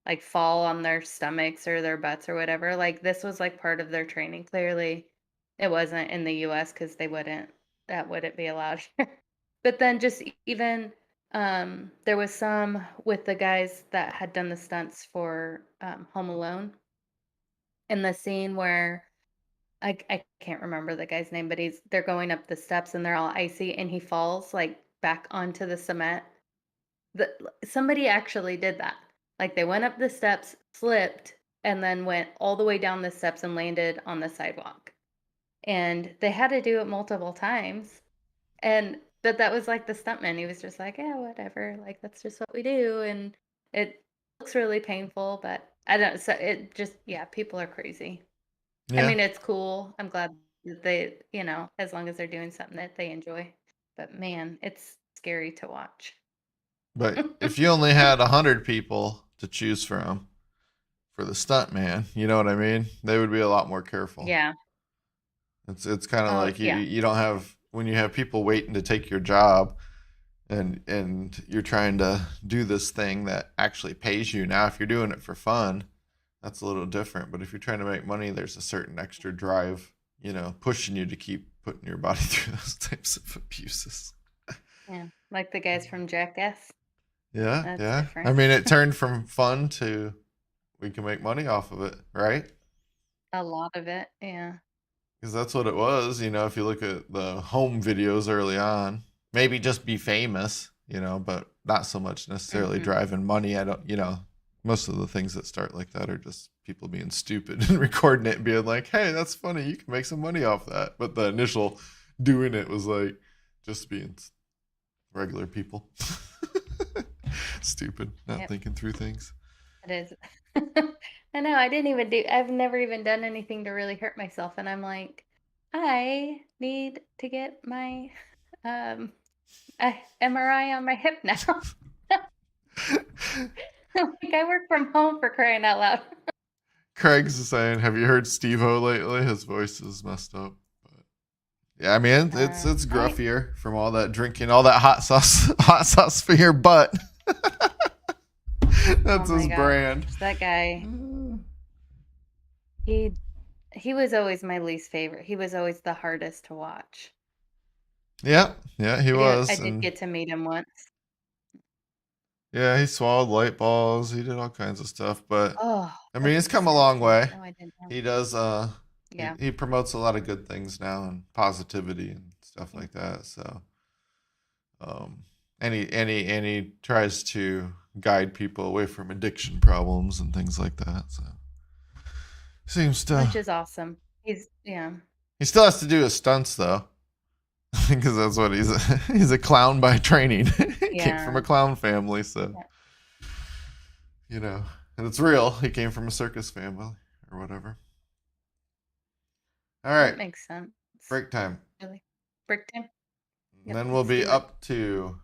like, fall on their stomachs or their butts or whatever. Like, this was, like, part of their training. Clearly, it wasn't in the US because that wouldn't be allowed here. But then just even, there was some with the guys that had done the stunts for, Home Alone, in the scene where I can't remember the guy's name, but they're going up the steps and they're all icy and he falls, like, back onto the cement. Somebody actually did that. Like, they went up the steps, slipped, and then went all the way down the steps and landed on the sidewalk. And they had to do it multiple times. But that was like the stuntman. He was just like, "Yeah, whatever. Like, that's just what we do." And it looks really painful, but I don't. So it just, yeah, people are crazy. I Yeah. mean, it's cool. I'm glad that as long as they're doing something that they enjoy. But man, it's scary to watch. But if you only had 100 people to choose from for the stunt man, you know what I mean? They would be a lot more careful. Yeah. It's kind of Oh, like yeah. you don't have, when you have people waiting to take your job, and you're trying to do this thing that actually pays you. Now, if you're doing it for fun, that's a little different. But if you're trying to make money, there's a certain extra drive, pushing you to keep putting your body through those types of abuses. Yeah. Like the guys from Jackass. Yeah, That's yeah. I different. mean, it turned from fun to we can make money off of it, right? A lot of it, yeah. Because that's what it was. If you look at the home videos early on, maybe just be famous, but not so much necessarily Mhm. driving money. I don't, most of the things that start like that are just people being stupid and recording it and being like, hey, that's funny. You can make some money off that. But the initial doing it was like just being regular people. Stupid, not Yep, thinking through things. it is. I know, I've never even done anything to really hurt myself, and I'm like, "I need to get my, um, MRI on my hip now." Like, I work from home for crying out loud. Craig's saying, "Have you heard Steve-O lately? His voice is messed up." But yeah, I mean it's I gruffier from all that drinking, all that hot sauce, hot sauce for your butt. Oh That's my his gosh, brand. that guy, he he was always my least favorite. He was always the hardest to watch. Yeah, yeah, he I was, did and get to meet him once. yeah, he swallowed light balls. He did all kinds of stuff, but Oh, I mean, that's he's come a long disgusting. way. No, I didn't know. He does. He, Yeah. he promotes a lot of good things now and positivity and stuff Mm. like that. So, um, and he tries to guide people away from addiction problems and things like that. So, seems to. Which is awesome. Yeah. He still has to do his stunts though, because that's what he's. He's a clown by training. He came from Yeah. a clown family, so Yeah. you know, and it's real. He came from a circus family or whatever. All That right, makes sense. break time. Really. Break time. And Yep. then we'll Let's be do it. up to.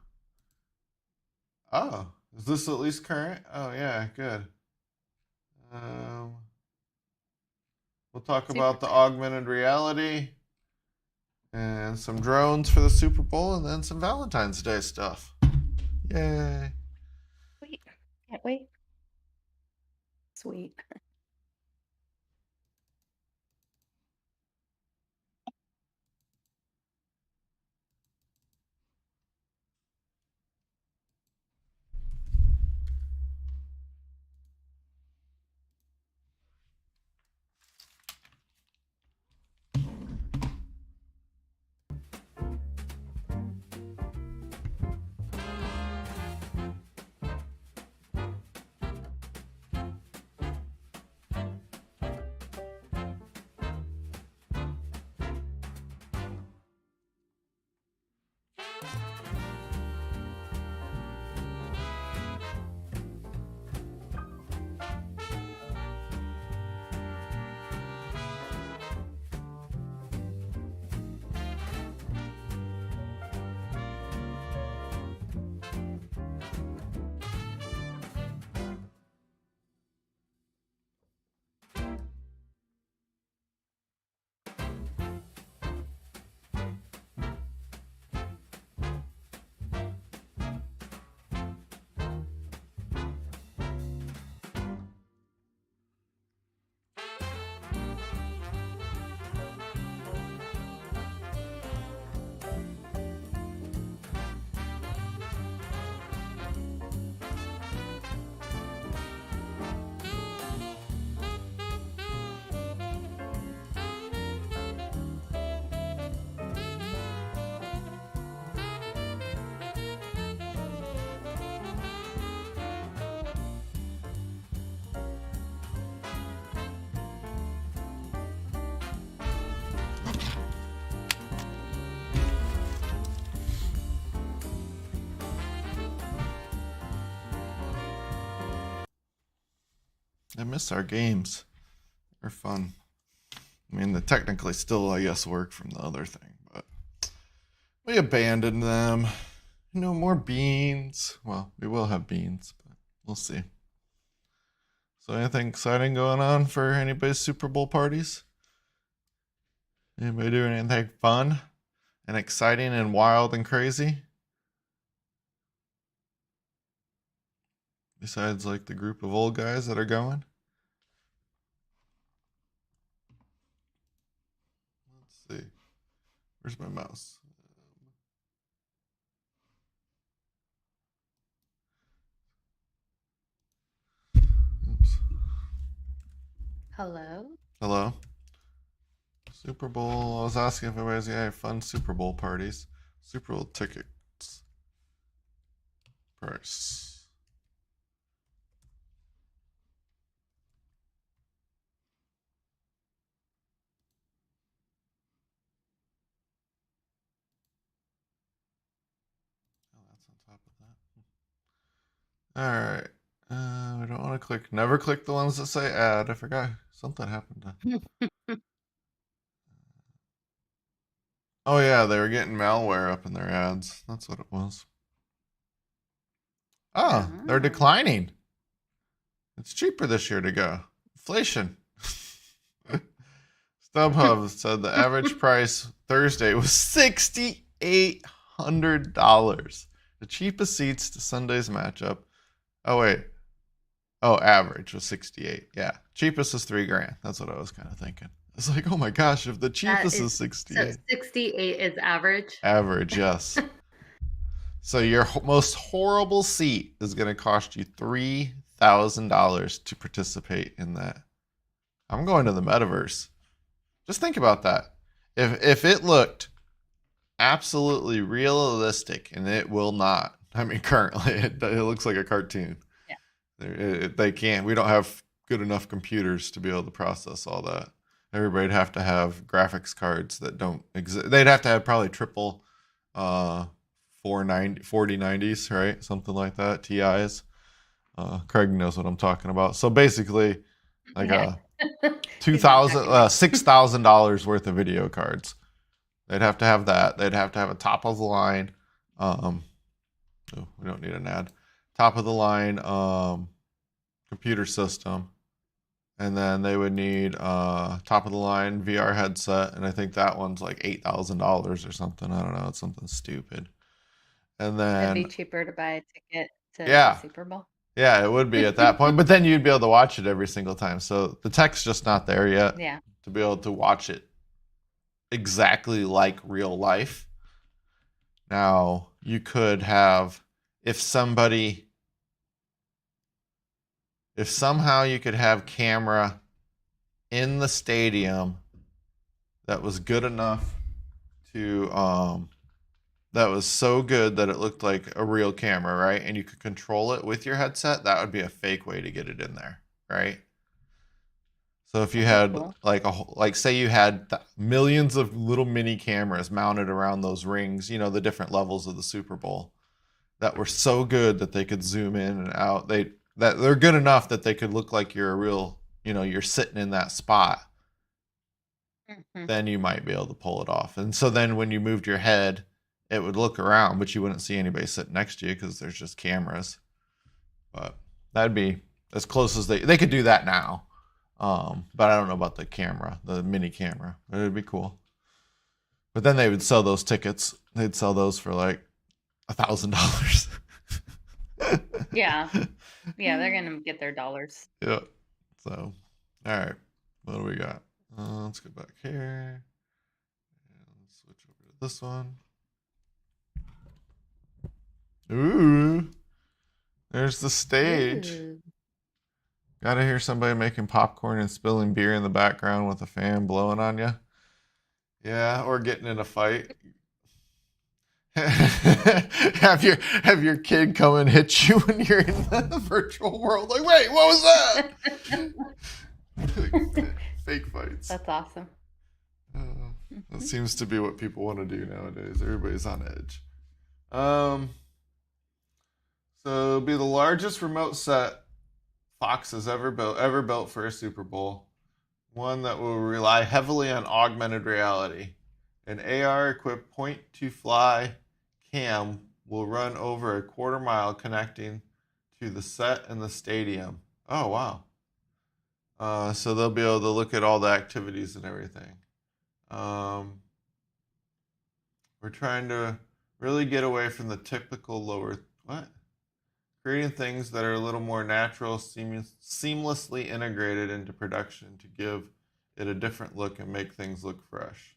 Oh, is this at least current? Oh yeah, good. Um, we'll talk Super about the time. augmented reality and some drones for the Super Bowl, and then some Valentine's Day stuff. Yay! Wait. Can't wait. Sweet. I miss our games. They're fun. I mean, they technically still, I guess, work from the other thing, but we abandoned them. No more beans. Well, we will have beans, but we'll see. So, anything exciting going on for anybody's Super Bowl parties? Anybody doing anything fun and exciting and wild and crazy? Besides, like the group of old guys that are going? Let's see. Where's my mouse? Oops. Hello? Hello? Super Bowl. I was asking if everybody's got any fun Super Bowl parties. Super Bowl tickets. Price. Oh, that's on top of that. All right. We don't want to click. Never click the ones that say ad. I forgot something happened to. Oh yeah, they were getting malware up in their ads. That's what it was. Oh, they're Oh. declining. It's cheaper this year to go. Inflation. StubHub said the average price Thursday was $6,800. The cheapest seats to Sunday's matchup. Oh wait. Oh, average was 68. Yeah. Cheapest is $3,000. That's what I was kind of thinking. It's like, oh my gosh, if the That cheapest is is so 68. 68 is average. Average, yes. So your most horrible seat is going to cost you $3,000 to participate in that. I'm going to the metaverse. Just think about that. If it looked absolutely realistic, and it will not. I mean, currently it looks like a cartoon. Yeah. They can't. We don't have good enough computers to be able to process all that. Everybody'd have to have graphics cards that don't exist. They'd have to have probably triple 4090s, right? Something like that. TIs. Craig knows what I'm talking about. So basically, like Yeah. $6,000 worth of video cards. They'd have to have that. They'd have to have a top of the line. Oh, we don't need an ad. Top of the line computer system, and then they would need top of the line VR headset, and I think that one's like $8,000 or something. I don't know. It's something stupid. And It'd be then cheaper to buy a ticket to the yeah, Super Bowl. yeah, it would be at that point. But then you'd be able to watch it every single time. So the tech's just not there yet Yeah. to be able to watch it exactly like real life. Now, you could have, if somehow you could have camera in the stadium that was good enough to, that was so good that it looked like a real camera, right? And you could control it with your headset, that would be a fake way to get it in there, right? So if you That'd be had cool. like say you had millions of little mini cameras mounted around those rings, the different levels of the Super Bowl that were so good that they could zoom in and out. They're good enough that they could look like you're a real, you're sitting in that spot. Mhm. Then you might be able to pull it off. And so then when you moved your head, it would look around, but you wouldn't see anybody sitting next to you because there's just cameras. But that'd be as close as they could do that now. But I don't know about the camera, the mini camera. But it'd be cool. But then they would sell those tickets. They'd sell those for like $1,000. Yeah. Yeah, they're gonna get their dollars. Yeah. So, all right. What do we got? Let's go back here. And switch over to this one. Ooh. There's the stage. Ooh. Gotta hear somebody making popcorn and spilling beer in the background with a fan blowing on you. Yeah, or getting in a fight. have your kid come and hit you when you're in the virtual world. Like, wait, what was that? Fake fights. That's awesome. That seems to be what people want to do nowadays. Everybody's on edge. So it'll be the largest remote set Fox has ever built for a Super Bowl. One that will rely heavily on augmented reality. An AR-equipped point-to-fly cam will run over a quarter mile connecting to the set and the stadium. Oh, wow. So they'll be able to look at all the activities and everything. We're trying to really get away from the typical creating things that are a little more natural, seamlessly integrated into production to give it a different look and make things look fresh.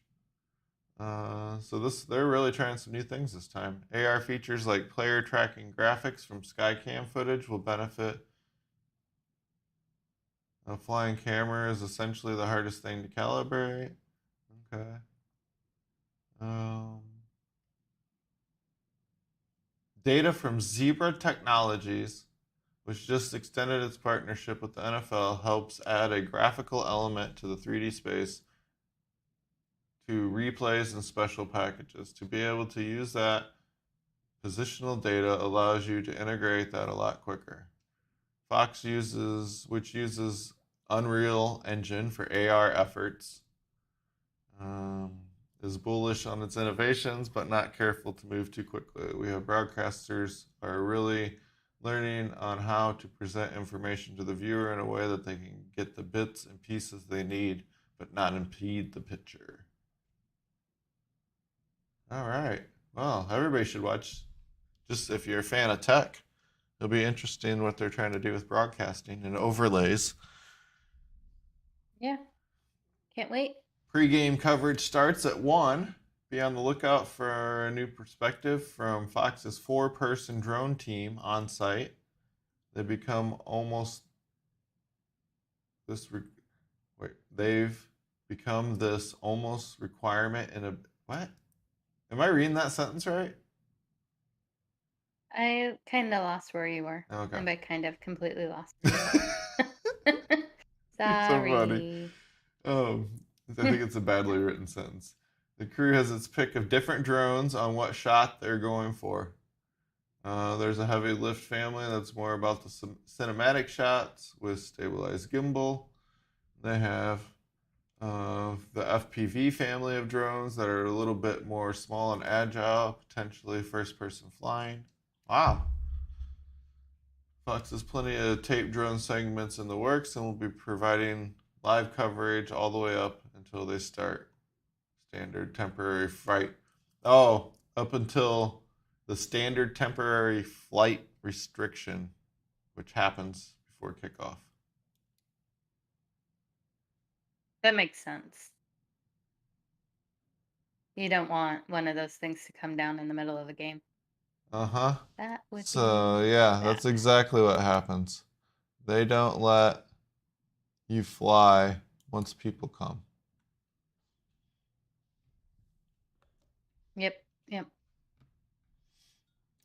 They're really trying some new things this time. AR features like player tracking graphics from Skycam footage will benefit A flying camera is essentially the hardest thing to calibrate. Okay. Um, Data from Zebra Technologies, which just extended its partnership with the NFL, helps add a graphical element to the 3D space to replays and special packages. To be able to use that positional data allows you to integrate that a lot quicker. Fox uses Unreal Engine for AR efforts. Is bullish on its innovations, but not careful to move too quickly. We have broadcasters are really learning on how to present information to the viewer in a way that they can get the bits and pieces they need, but not impede the picture. All right. Well, everybody should watch. Just if you're a fan of tech, it'll be interesting what they're trying to do with broadcasting and overlays. Yeah. Can't wait. Pre-game coverage starts at 1. Be on the lookout for a new perspective from Fox's 4-person drone team on site. They become almost this. They've become this almost requirement in a what? Am I reading that sentence right? I kind of lost where you were. Okay. And by kind of completely lost where you were. It's so funny. Sorry. I think it's a badly written sentence. The crew has its pick of different drones on what shot they're going for. There's a heavy lift family that's more about the cinematic shots with stabilized gimbal. They have the FPV family of drones that are a little bit more small and agile, potentially first-person flying. Wow. Fox has plenty of tape drone segments in the works and will be providing live coverage all the way up until they start standard temporary flight. Oh, up until the standard temporary flight restriction, which happens before kickoff. That makes sense. You don't want one of those things to come down in the middle of a game. Uh-huh. That would So, be yeah, bad. that's exactly what happens. They don't let you fly once people come. Yep.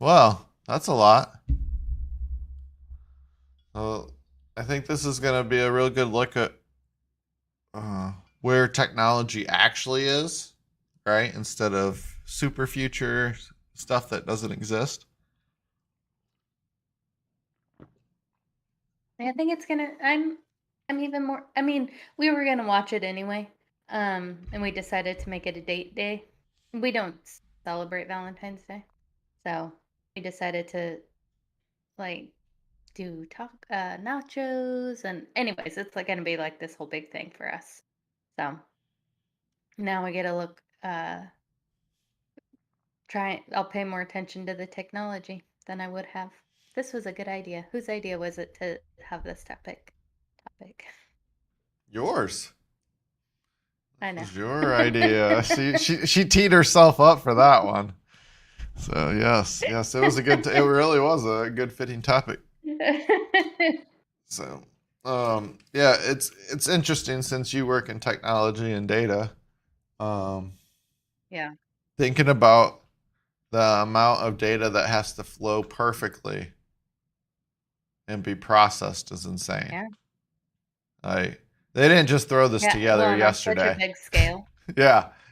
Well, that's a lot. Well, I think this is going to be a real good look at where technology actually is, right? Instead of super future stuff that doesn't exist. I think it's gonna. I'm even more. I mean, we were gonna watch it anyway, and we decided to make it a date day. We don't celebrate Valentine's Day, so we decided to like do nachos, and anyways, it's like gonna be like this whole big thing for us. So now we get to look. I'll pay more attention to the technology than I would have. This was a good idea. Whose idea was it to have this topic? Yours. I This know. was your idea. She teed herself up for that one. So yes, it was a good. It really was a good fitting topic. So, yeah, it's interesting since you work in technology and data. Yeah. Thinking about the amount of data that has to flow perfectly and be processed is insane. Yeah. Like they didn't just throw this Yeah. together Well, and on such a yesterday. big scale.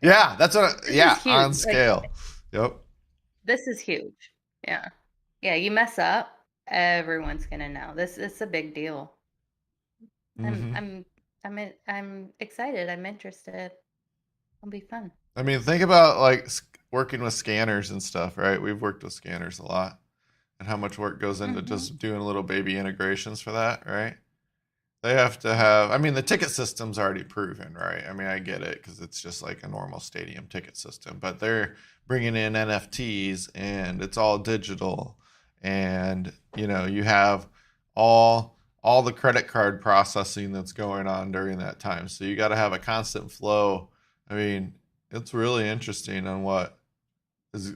Yeah, that's what. This Yeah, is huge. on scale. Yep. This is huge. Yeah. Yeah. You mess up, everyone's gonna know. This is a big deal. I'm Mm-hmm. I'm I'm excited. I'm interested. It'll be fun. I mean, think about like working with scanners and stuff, right? We've worked with scanners a lot, and how much work goes into Hmm. just doing little baby integrations for that, right? They have to have, I mean, the ticket system's already proven, right? I mean, I get it because it's just like a normal stadium ticket system, but they're bringing in NFTs and it's all digital. And, you have all the credit card processing that's going on during that time. So you got to have a constant flow. I mean, it's really interesting on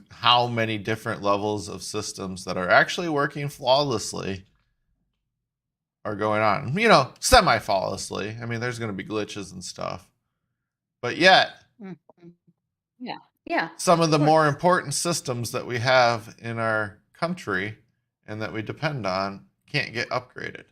how many different levels of systems that are actually working flawlessly are going on. Semi flawlessly. I mean, there's going to be glitches and stuff, but yet Mhm. Yeah. Yeah, some of of the more course. important systems that we have in our country and that we depend on can't get upgraded.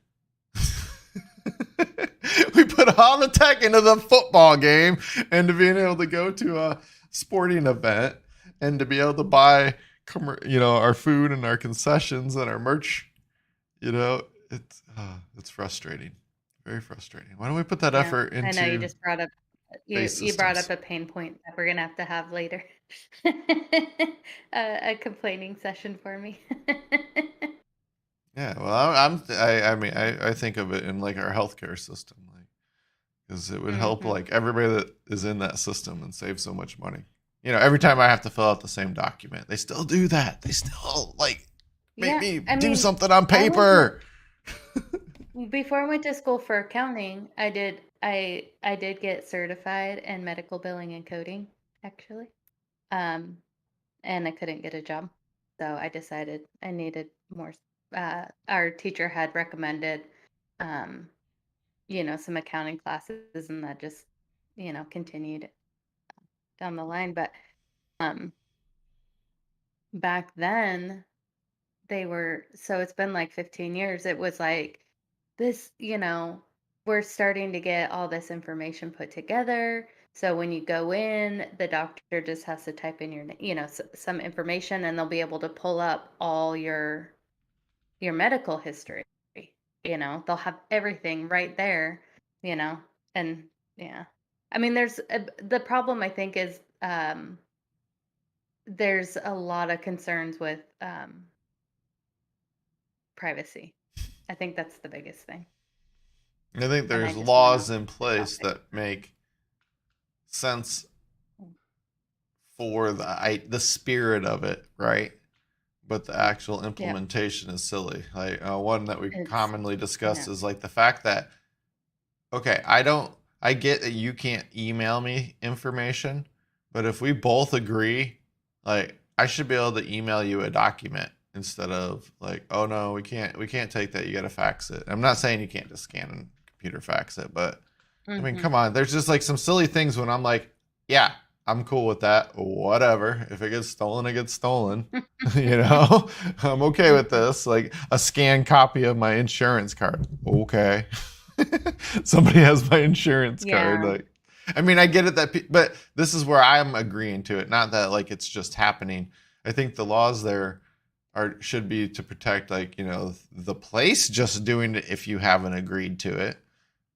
We put all the tech into the football game and to being able to go to a sporting event and to be able to buy our food and our concessions and our merch. It's frustrating, very frustrating. Why don't we put that Yeah, effort I know you into just brought up base you brought systems? up a pain point that we're gonna have later. A complaining session for me. Yeah, well, I mean, I think of it in like our healthcare system, like, because it would help Mhm. like everybody that is in that system and save so much money. Every time I have to fill out the same document, they still do that. They still like make Yeah, me I do mean, something on I went to paper. before I went to school for accounting, I did get certified in medical billing and coding, actually. Um, and I couldn't get a job. So I decided I needed more our teacher had recommended um, some accounting classes and that just, continued down the line. But um back then so it's been like 15 years. It was like this, we're starting to get all this information put together. So when you go in, the doctor just has to type in some information and they'll be able to pull up all your medical history. They'll have everything right there, you know. And yeah. I mean, the problem I think is there's a lot of concerns with privacy. I think that's the biggest thing. I think And I there's just went laws off in the place topic. that make sense Mm. for the spirit of it, right? But the actual Yeah, implementation is silly. Like one that we it's commonly discuss yeah. is like the fact that okay, I get that you can't email me information, but if we both agree, like I should be able to email you a document instead of like, oh no, we can't take that. You got to fax it. I'm not saying you can't just scan and computer fax it, but I mean, Mhm. come on. There's just like some silly things when I'm like, yeah, I'm cool with that. Whatever. If it gets stolen, it gets stolen. you know, I'm okay with Mhm. this. Like a scanned copy of my insurance card. Okay. Somebody has my insurance card. Yeah. Like, I mean, I get it but this is where I'm agreeing to it. Not that like it's just happening. I think the laws there should be to protect like the place just doing it if you haven't agreed to it.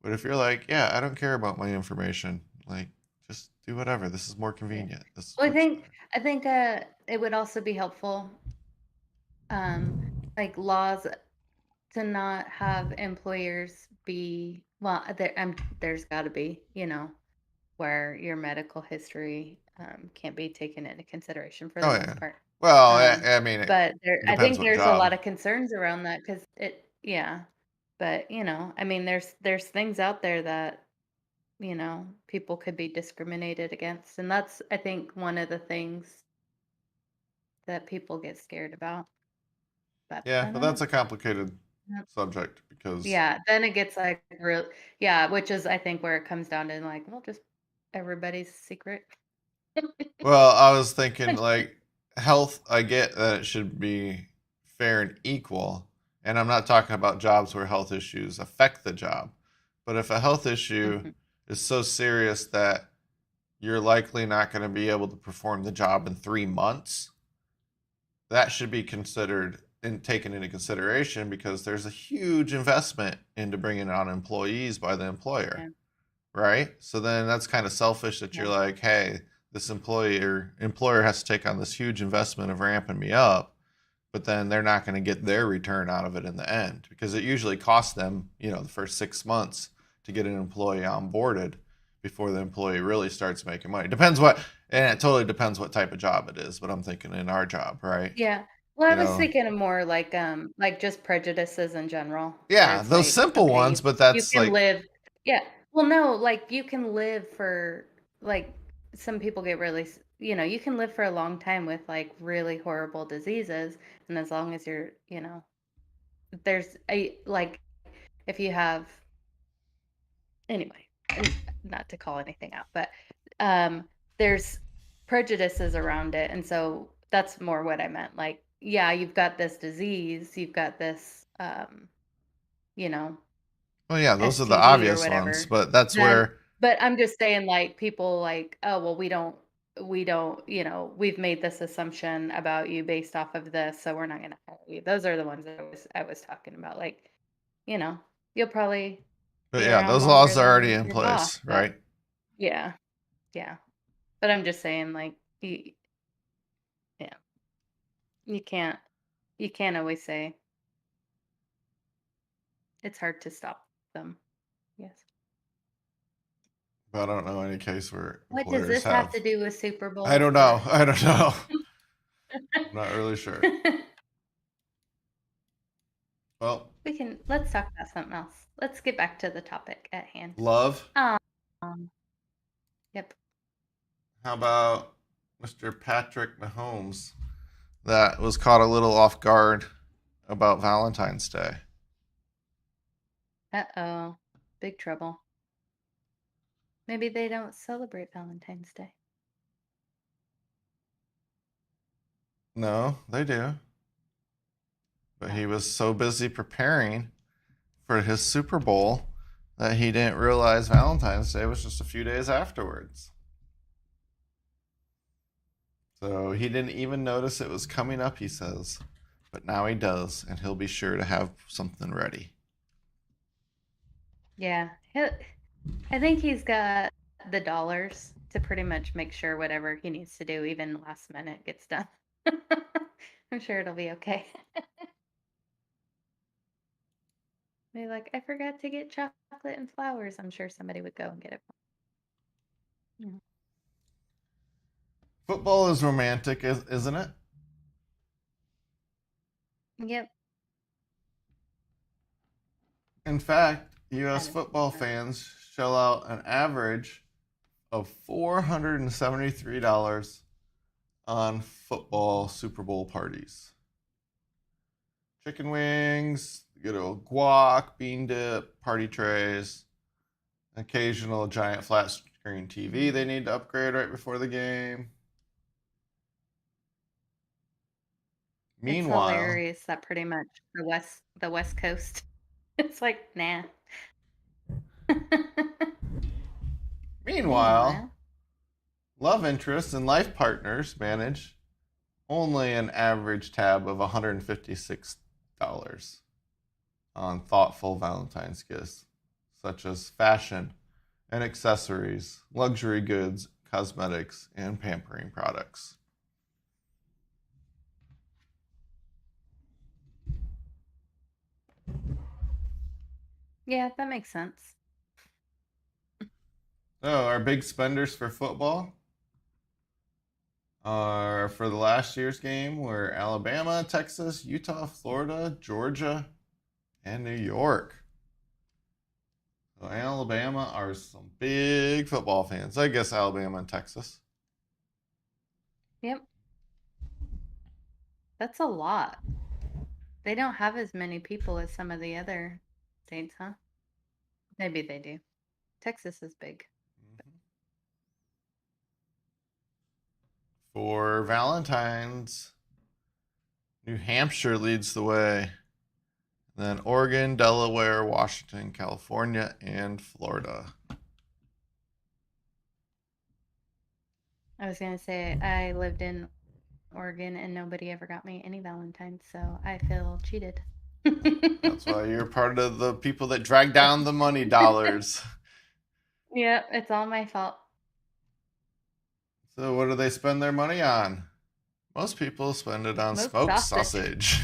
But if you're like, yeah, I don't care about my information, like just do whatever. This is more Yeah. convenient. This Well, works better. I think it would also be helpful um like laws to not have employers be there's got to be, where your medical history can't be taken into consideration for the Oh most yeah. part. Well, Um, I mean, it but I depends think what there's a job. lot of concerns around that because yeah. But I mean, there's things out there that people could be discriminated against, and that's I think one of the things that people get scared about. But Yeah, I but don't know. that's a complicated Yeah. subject because Yeah, then it gets like real. Yeah, which is I think where it comes down to like, well, just everybody's secret. well, I was thinking like health, I get that it should be fair and equal. And I'm not talking about jobs where health issues affect the job. But if a health issue Mhm. is so serious that you're likely not going to be able to perform the job in 3 months, that should be considered and taken into consideration because there's a huge investment into bringing on employees by the employer, Yeah, right? So then that's kind of selfish that you're yeah, like, hey, this employer has to take on this huge investment of ramping me up, but then they're not going to get their return out of it in the end because it usually costs them, the first 6 months to get an employee onboarded before the employee really starts making money. And it totally depends what type of job it is, but I'm thinking in our job, right? yeah. Well, I You was know, thinking of more like just prejudices in general, where yeah, it's those like, simple okay, ones, but you that's can like, live. Yeah. Well, no, like you can live for like some people get really, you can live for a long time with like really horrible diseases, and as long as you're, there's a like if you have, anyway, not to call anything out, but there's prejudices around it. And so that's more what I meant. Like, yeah, you've got this disease, you've got this, you know, Well, yeah, those are the STD or obvious ones, whatever. but that's Then, where. but I'm just saying, like, people like, oh, well, we don't, we've made this assumption about you based off of this, so we're not going to hire you. Those are the ones that I was talking about. Like, you know, you'll probably But be yeah, around those longer laws are already than in your boss, place, but right? yeah, yeah. But I'm just saying, like, yeah, you can't, you can't always say it's hard to stop them. Yes. But I don't know any case where What does employers this have have. to do with Super I Bowl? don't know. But I don't know. I'm not really sure. Well, let's talk about something else. Let's get back to the topic at hand. love. Um, yep. How about Mr. Patrick Mahomes? That was caught a little off guard about Valentine's Day. Uh-oh. Big trouble. Maybe they don't celebrate Valentine's Day. No, they do. But he was so busy preparing for his Super Bowl that he didn't realize Valentine's Day was just a few days afterwards. So he didn't even notice it was coming up, he says. But now he does, and he'll be sure to have something ready. Yeah. I think he's got the dollars to pretty much make sure whatever he needs to do, even last minute, gets done. I'm sure it'll be okay. Maybe like, I forgot to get chocolate and flowers. I'm sure somebody would go and get it. Mm. Football is romantic, isn't it? Yep. In fact, U.S. Kind of. football fans shell out an average of $473 on football Super Bowl parties. Chicken wings, good old guac, bean dip, party trays, occasional giant flat screen TV they need to upgrade right before the game. It's Meanwhile, hilarious that pretty much the West Coast. It's like, nah. meanwhile, Meanwhile, love interests and life partners manage only an average tab of $156 on thoughtful Valentine's gifts, such as fashion and accessories, luxury goods, cosmetics, and pampering products. yeah, that makes sense. So, our big spenders for football are for the last year's game were Alabama, Texas, Utah, Florida, Georgia, and New York. So, Alabama are some big football fans. I guess Alabama and Texas. Yep, that's a lot. They don't have as many people as some of the other states, huh? Maybe they do. Texas is big. For Valentine's, New Hampshire leads the way. Then Oregon, Delaware, Washington, California, and Florida. I was gonna say I lived in Oregon and nobody ever got me any Valentines, so I feel cheated. That's why you're part of the people that drag down the money dollars. Yeah, it's all my fault. So, what do they spend their money on? Most people spend it on Most smoked sausage. sausage.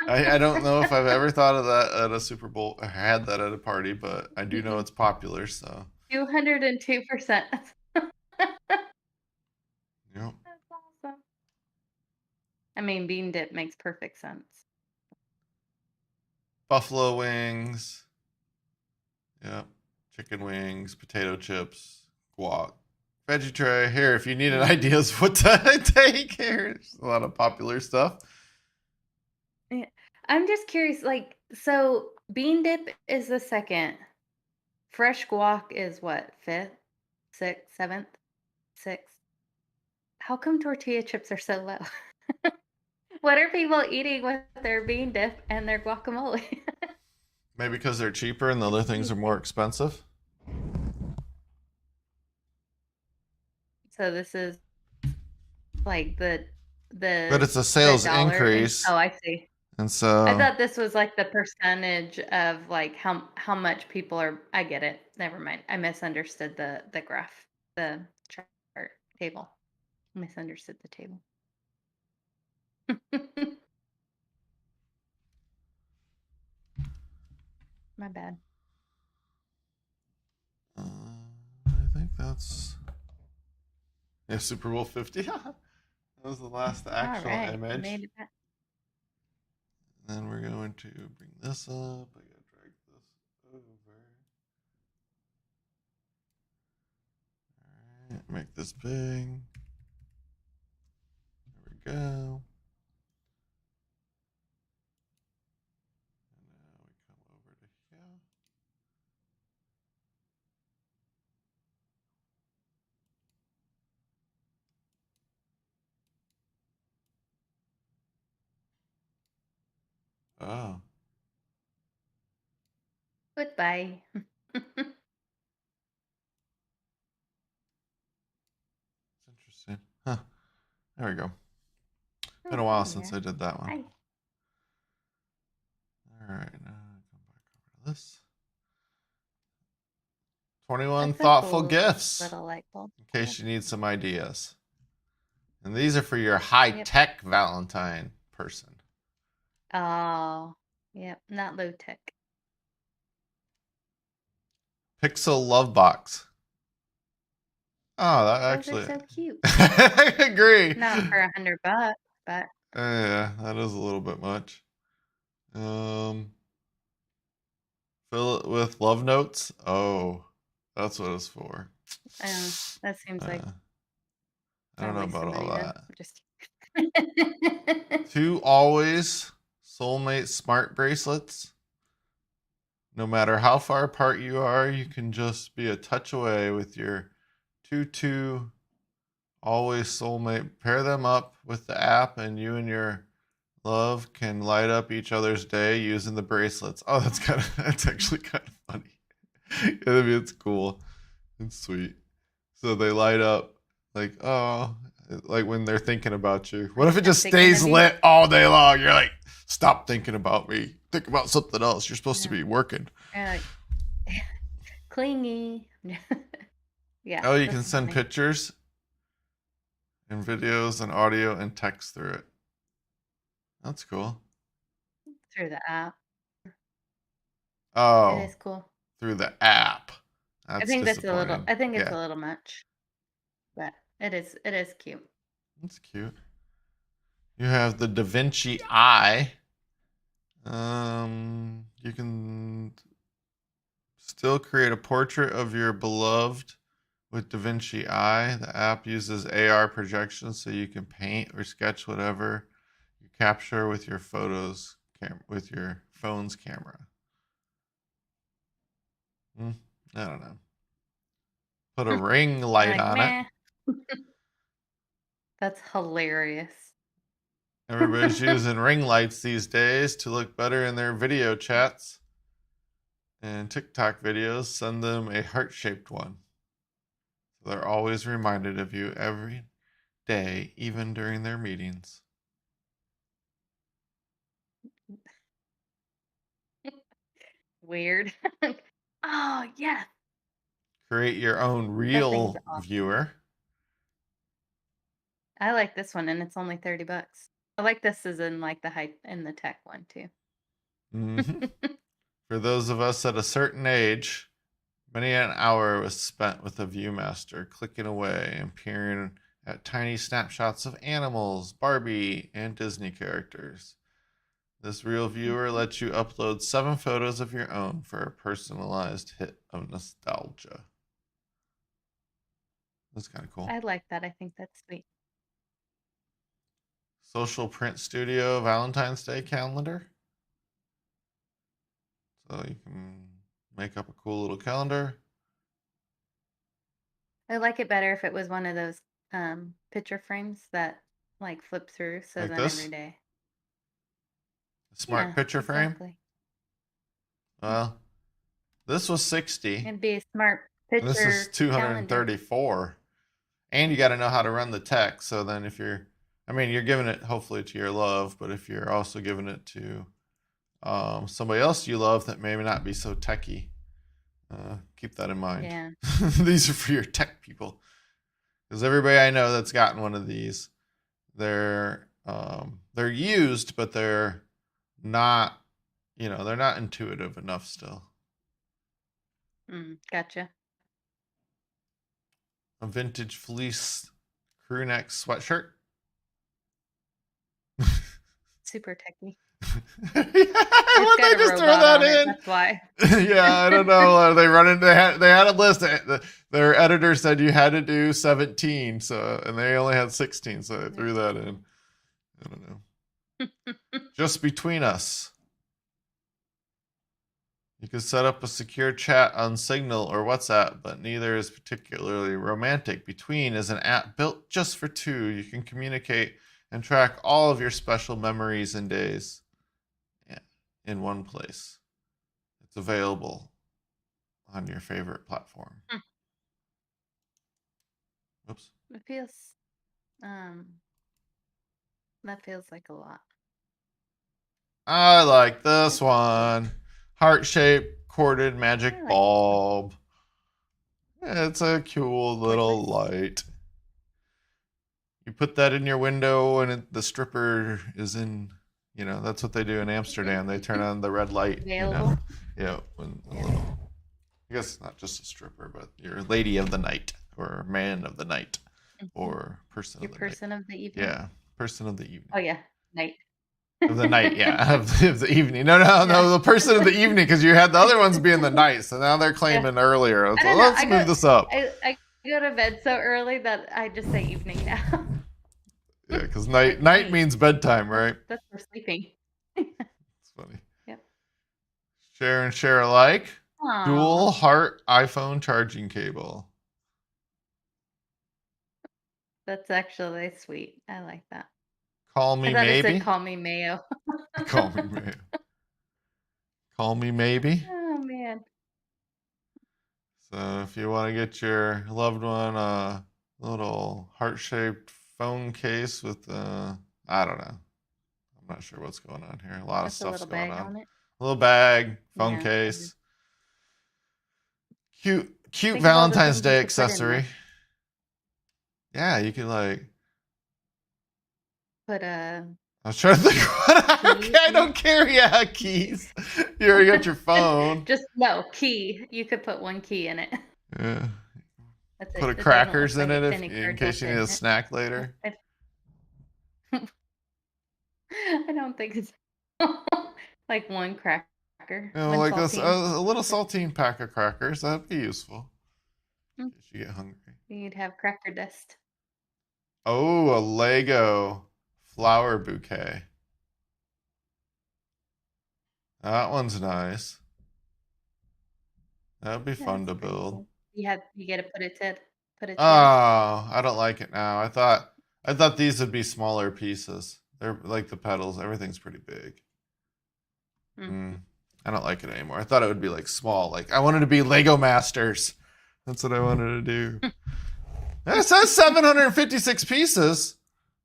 I don't know if I've ever thought of that at a Super Bowl or had that at a party, but I do know Mm-mm. it's popular. So, 202%. yep. That's awesome. I mean, bean dip makes perfect sense. Buffalo wings. Yep. Chicken wings, potato chips, guac. Veggie tray. Here, if you needed Mm. ideas what to take, here's a lot of popular stuff. Yeah. I'm just curious, like, so Bean dip is the second. Fresh guac is what? Fifth, sixth, seventh, sixth. How come tortilla chips are so low? What are people eating with their bean dip and their guacamole? Maybe because they're cheaper and the other things are more expensive. So this is like But it's a the sales dollar in increase. oh, I see. And I so, thought this was like the percentage of like how much people are I get it. Never mind. I misunderstood the graph, the chart table. Misunderstood the table. My bad. I think that's Super Bowl 50. That was the last All actual right. image. Made it back. Then we're going to bring this up. I gotta drag this over. All right, make this big. There we go. And now we come over to here. Oh, Goodbye. it's interesting. Huh. There we go. Oh, Been a while hi since there. I did that one. Hi. All right, now come back over to this. 21 That's a thoughtful cool gifts little light bulb. in Yep. case you need some ideas. And these are for your high Yep. tech Valentine person. Oh, yep. Not low tech. Pixel Love Box. Oh, that Those are actually. so cute. I agree. Not for $100, but Yeah, that is a little bit much. Fill it with love notes. Oh, that's what it's for. that seems like I a don't know waste about of all money then. that. Just 2 always soulmate smart bracelets. No matter how far apart you are, you can just be a touch away with your 2 always soulmate. Pair them up with the app, and you and your love can light up each other's day using the bracelets. Oh, that's actually kind of funny. I mean, it's cool. It's sweet. So they light up like, oh, like when they're thinking about you. What like if it I'm just thinking stays of you. lit all day long? You're like, stop thinking about me. Think about something else. You're supposed to Yeah. be working. Like, clingy. Yeah, Oh, you can that's send funny. pictures and videos and audio and text through it. That's cool. Through the app. It Oh, is cool. through the app. I That's think that's a little disappointing. I think it's Yeah, a little much, but it is cute. that's cute. You have the Da Vinci Eye. You can still create a portrait of your beloved with Da Vinci Eye. The app uses AR projection so you can paint or sketch whatever you capture with your with your phone's camera. Hmm, I don't know. Put a ring You're light like, on it. meh. That's hilarious. Everybody's using ring lights these days to look better in their video chats and TikTok videos. Send them a heart-shaped one. So they're always reminded of you every day, even during their meetings. Weird. Oh, yes. Create your own That thing's real awesome. viewer. I like this one and it's only $30. I like this is in like the tech one too. Mhm. For those of us at a certain age, many an hour was spent with a Viewmaster, clicking away and peering at tiny snapshots of animals, Barbie, and Disney characters. This real viewer Mhm. lets you upload 7 photos of your own for a personalized hit of nostalgia. That's kind of cool. I like that. I think that's sweet. Social Print Studio Valentine's Day calendar. So you can make up a cool little calendar. I like it better if it was one of those picture frames that like flip through, so Like then every this. day. A smart Yeah, picture frame. exactly. Yeah. Well, this was 60. It'd be a smart This is picture calendar. 234. And you got to know how to run the tech. So then if you're, I mean, you're giving it hopefully to your love, but if you're also giving it to somebody else you love that may not be so techy, keep that in mind. Yeah. These are for your tech people. Because everybody I know that's gotten one of these, they're used, but they're not, they're not intuitive enough still. Gotcha. A vintage fleece crew neck sweatshirt. Super techy. Yeah, It's why'd got they a just throw robot that on it, in? that's why. Yeah, I don't know. They run in. They had a list. Their editor said you had to do 17, so and they only had 16, so they threw that in. I don't know. Just between us. You can set up a secure chat on Signal or WhatsApp, but neither is particularly romantic. Between is an app built just for two. You can communicate and track all of your special memories and days in one place. It's available on your favorite platform. Oops. It feels that feels like a lot. I like this one. Heart-shaped corded magic bulb. It's a cool little light. You put that in your window and the stripper is in, that's what they do in Amsterdam. They turn on the red light, Available. Yeah, I guess not just a stripper, but your lady of the night or man of the night or person of the person of the evening. Yeah, person of the evening. Oh yeah, night. Of the night, yeah, of the evening. No, the person of the evening, because you had the other ones being the night, so now they're claiming earlier. So let's move this up. I go to bed so early that I just say evening now. Yeah, because night means bedtime, right? That's for sleeping. It's funny. Yep. Share and share alike. Aww. Dual heart iPhone charging cable. That's actually sweet. I like that. Call me I thought maybe. It said call me Mayo. Call me Mayo. Call me maybe. Oh man. So if you want to get your loved one a little heart-shaped phone case with I don't know. I'm not sure what's going on here. A lot of stuff's going on. A little bag, phone case. Cute Valentine's Day accessory. Yeah, you can put a. I was trying to think. Okay, I don't care. Yeah, keys. You already got your phone. Just no key. You could put one key in it. Yeah. Put a crackers in it in case you need a snack later. I don't think it's like one cracker. Like this, a little saltine pack of crackers. That'd be useful. In case you get hungry. You'd have cracker dust. Oh, a Lego flower bouquet. That one's nice. That'd be fun to build. Cool. You get to put it. Oh, I don't like it now. I thought these would be smaller pieces. They're like the petals. Everything's pretty big. I don't like it anymore. I thought it would be like small. Like I wanted to be Lego Masters. That's what I wanted to do. It says 756 pieces.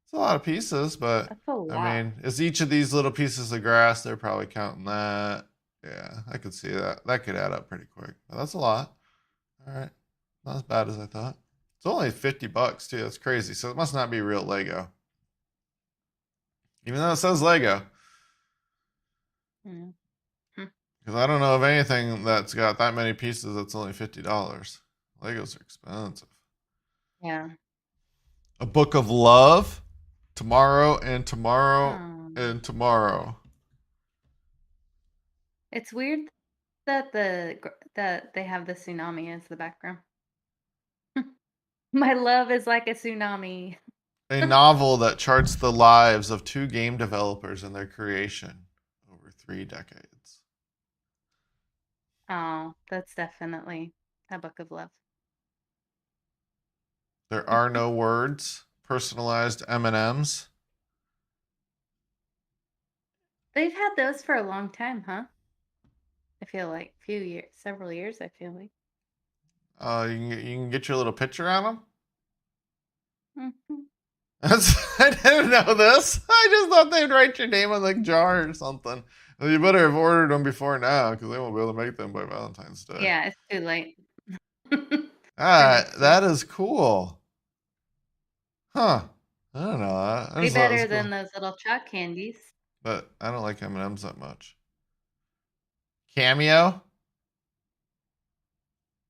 It's a lot of pieces, but that's a lot. I mean, is each of these little pieces of grass? They're probably counting that. Yeah, I could see that. That could add up pretty quick. But that's a lot. All right, not as bad as I thought. It's only $50 too. That's crazy. So it must not be real Lego, even though it says Lego. Because I don't know of anything that's got that many pieces that's only $50. Legos are expensive. Yeah. A book of love. Tomorrow and tomorrow and tomorrow. It's weird that they have the tsunami as the background. My love is like a tsunami. A novel that charts the lives of two game developers and their creation over 3 decades. Oh, that's definitely a book of love. There are no words. Personalized M&Ms. They've had those for a long time, huh? I feel like few years, several years. I feel like. You can get your little picture on them. Mhm. I didn't know this. I just thought they'd write your name on the jar or something. Well, you better have ordered them before now because they won't be able to make them by Valentine's Day. Yeah, it's too late for Ah, next year. that is cool. Huh. I don't know. I Way just thought it was better than cool. those little chalk candies. But I don't like M&Ms that much. Cameo.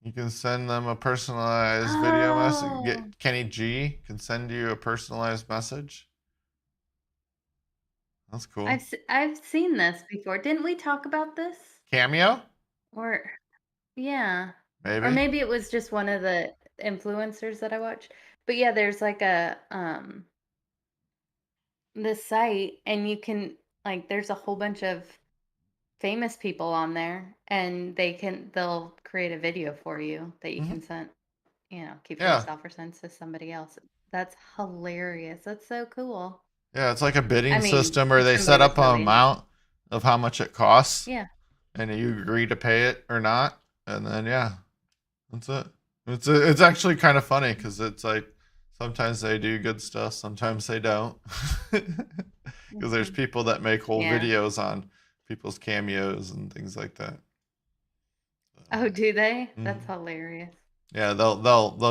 You can send them a personalized video message. Oh, Get Kenny G can send you a personalized message. That's cool. I've seen this before. Didn't we talk about this? Cameo, Or yeah. Or maybe. maybe it was just one of the influencers that I watch. But yeah, there's like a this site and you can like there's a whole bunch of famous people on there and they'll create a video for you that you Hmm. can send, keep for Yeah, yourself or send to somebody else. That's hilarious. That's so cool. yeah. It's like a I bidding mean, system where if they somebody set was up an really into it. amount of how much it costs, Yeah. and you agree to pay it or not, and then yeah, that's it. It's actually kind of funny because it's like sometimes they do good stuff, sometimes they don't. Because there's Mhm. people that make whole Yeah. videos on people's cameos and things like that. Oh, do they? That's Mhm. hilarious. Yeah, they'll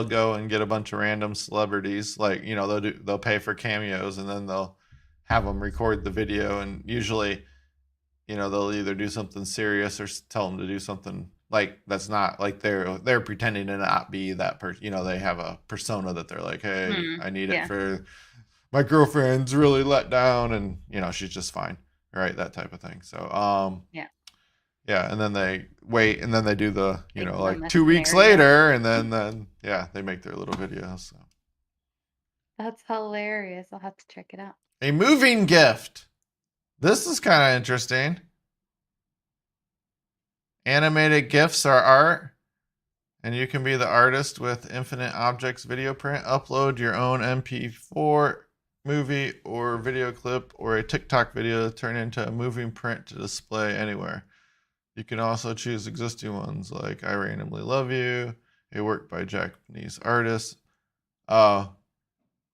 go and get a bunch of random celebrities, like they'll pay for cameos, and then they'll have them record the video, and usually they'll either do something serious or tell them to do something like that's not like they're pretending to not be that person. They have a persona that they're like, hey, Hmm. I need it Yeah. for my girlfriend's really let down, and she's just fine, right? That type of thing. So Yeah. yeah, and then they wait, and then they do the They give them like a 2 weeks scenario. later, and then yeah, they make their little videos. So. That's hilarious. I'll have to check it out. A moving gift. This is kind of interesting. Animated GIFs are art, and you can be the artist with Infinite Objects Video Print. Upload your own MP4 movie or video clip or a TikTok video to turn into a moving print to display anywhere. You can also choose existing ones like I Randomly Love You, a work by Japanese artist. Oh,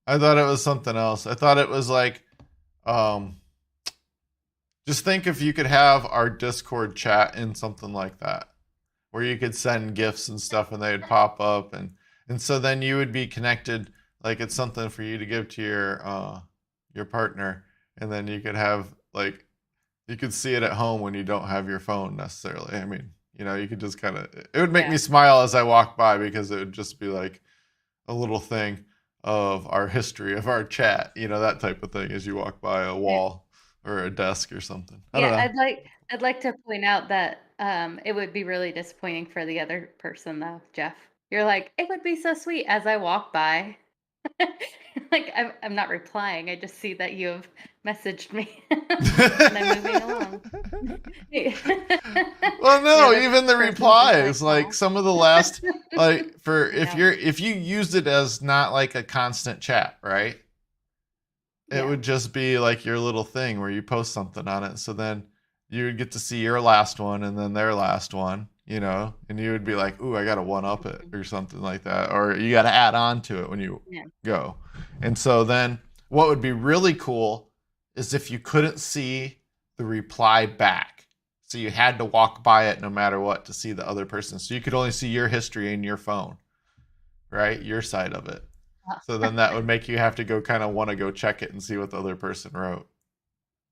I thought it was something else. I thought it was like, um, just think if you could have our Discord chat in something like that, where you could send gifts and stuff and they'd pop up, and so then you would be connected, like it's something for you to give to your partner, and then you could have like you could see it at home when you don't have your phone necessarily. I mean, you could just kind of it would make me Yeah. smile as I walk by because it would just be like a little thing of our history of our chat, that type of thing as you walk by a Yeah. wall or a desk or something. I don't Yeah, know. I'd like to point out that, it would be really disappointing for the other person though, Jeff. You're like, "It would be so sweet," as I walk by. Like, I'm not replying, I just see that you have messaged me, and I'm moving along. Well, The no, other even the person's just like, replies, like "Aw." some of the last, like for I know. if you used it as not like a constant chat, right? It Yeah. would just be like your little thing where you post something on it. So then you would get to see your last one and then their last one, and you would be like, ooh, I got to one up it Mhm. or something like that. Or you got to add on to it when you Yeah. go. And so then what would be really cool is if you couldn't see the reply back. So you had to walk by it no matter what to see the other person. So you could only see your history in your phone, right? Your side of it. So then that would make you have to go kind of want to go check it and see what the other person wrote.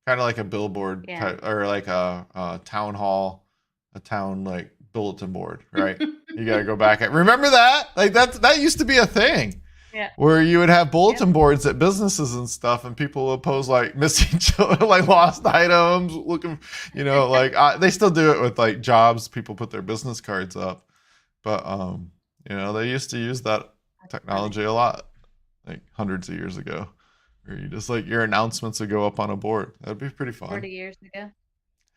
Kind of like a billboard Yeah. type or like a town hall, a town like bulletin board, right? You got to go back at. Remember that? Like that used to be a thing Yeah. where you would have Yep. bulletin boards at businesses and stuff, and people would post like missing children, like lost items, looking, like they still do it with like jobs. People put their business cards up, but they used to use that That's funny. technology a lot, like hundreds of years ago, where you just like your announcements would go up on a board. That'd be pretty fun. 40 years ago.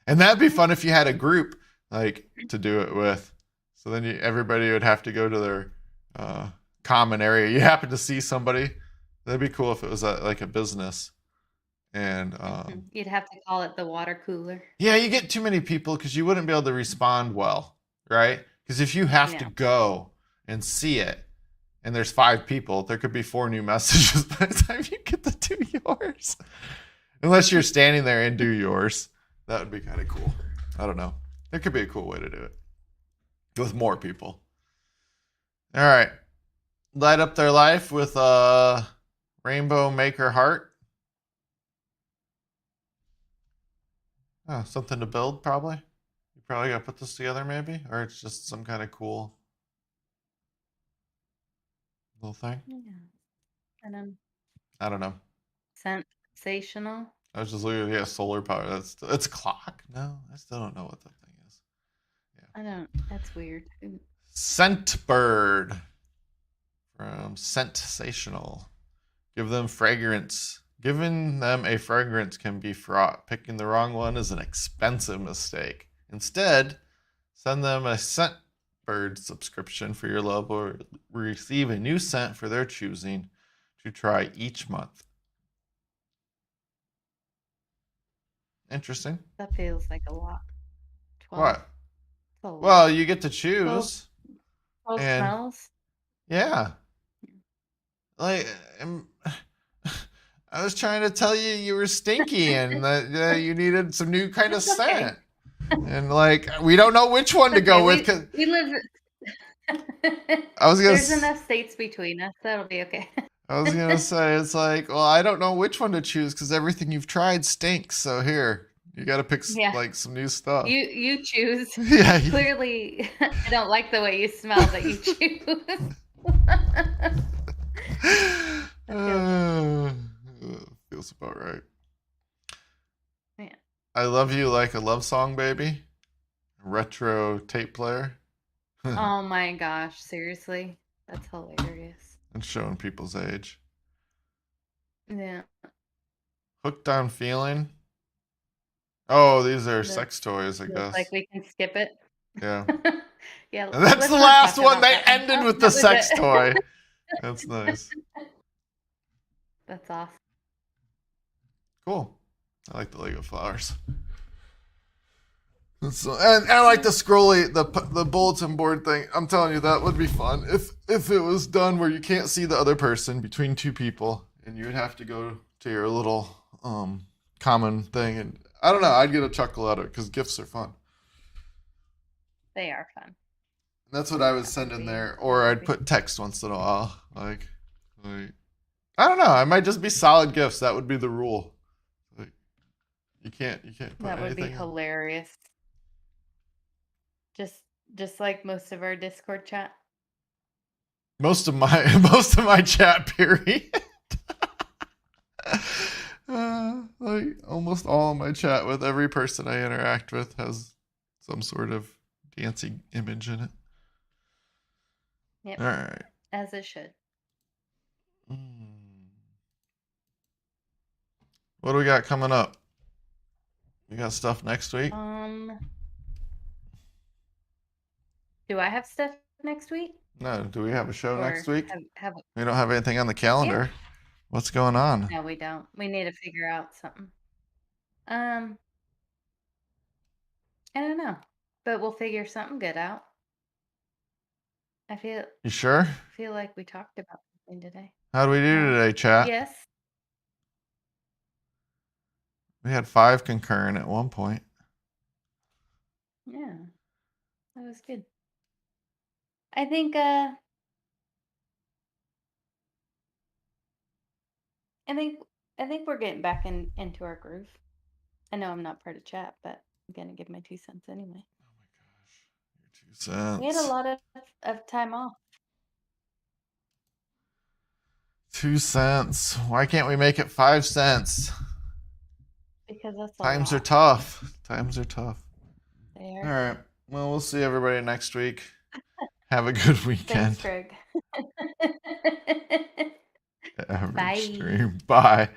And that'd be Yeah. fun if you had a group. like to do it with. So then everybody would have to go to their common area. You happen to see somebody, that'd be cool if it was like a business. And You'd have to call it the water cooler. yeah, you get too many people because you wouldn't be able to respond well, right? Because if you have to Yeah. go and see it, and there's 5 people, there could be 4 new messages by the time you get to do yours. Unless you're standing there and do yours. That would be kind of cool. I don't know. There could be a cool way to do it with more people. All right. Light up their life with a rainbow maker heart. Oh, something to build, probably. You probably got to put this together, maybe? Or it's just some kind of cool little thing. Yeah. And then I don't know. sensational. I was just looking at solar power. It's a clock? No, I still don't know what that thing is. I don't. That's weird. Scent bird from Scentsational. Give them fragrance. Giving them a fragrance can be fraught. Picking the wrong one is an expensive mistake. Instead, send them a scent bird subscription for your love or receive a new scent for their choosing to try each month. Interesting. That feels like a lot. 12. What? A lot. Well, you get to choose. 12 and- smells. Yeah. Like, I was trying to tell you were stinky and that you needed some new kind of It's okay. scent. And like, we don't know which one to go with. Cause We live. I was gonna. There's enough states between us. That'll be okay. I was gonna say it's like, well, I don't know which one to choose because everything you've tried stinks. So here, you got to pick like some new stuff. You choose. Yeah. Clearly, I don't like the way you smell, but you choose. Feels about right. Yeah. I love you like a love song, baby. Retro tape player. Oh my gosh! Seriously, that's hilarious. And showing people's age. Yeah. Hooked on feeling. Oh, these are sex toys, I guess. Like we can skip it. Yeah. Yeah. And that's the last one. They ended with the sex toy. That's nice. That's awesome. Cool. I like the Lego flowers. And I like the scrolly, the bulletin board thing. I'm telling you, that would be fun if it was done where you can't see the other person between 2 people, and you would have to go to your little common thing. And I don't know, I'd get a chuckle out of it because gifts are fun. They are fun. That's what I would send in there, or I'd put text once in a while. Like I don't know. I might just be solid gifts. That would be the rule. Like you can't put that would be anything hilarious. Just like most of our Discord chat. Most of my chat period. Like almost all of my chat with every person I interact with has some sort of dancing image in it. Yep. All right. As it should. What do we got coming up? We got stuff next week? Do I have stuff next week? No. Do we have a show next week? Have We don't have anything on the calendar. Yeah. What's going on? No, we don't. We need to figure out something. I don't know, but we'll figure something good out. You sure? I feel like we talked about something today. How do we do today, chat? Yes. We had 5 concurrent at one point. Yeah, that was good. I think we're getting back into our groove. I know I'm not part of chat, but I'm gonna give my 2 cents anyway. Oh my gosh, your 2 cents. We had a lot of time off. 2 cents. Why can't we make it 5 cents? Because that's Times are tough. Times are tough. They are. All right. Well, we'll see everybody next week. Have a good weekend. Thanks, Greg. Average Bye. stream. Bye.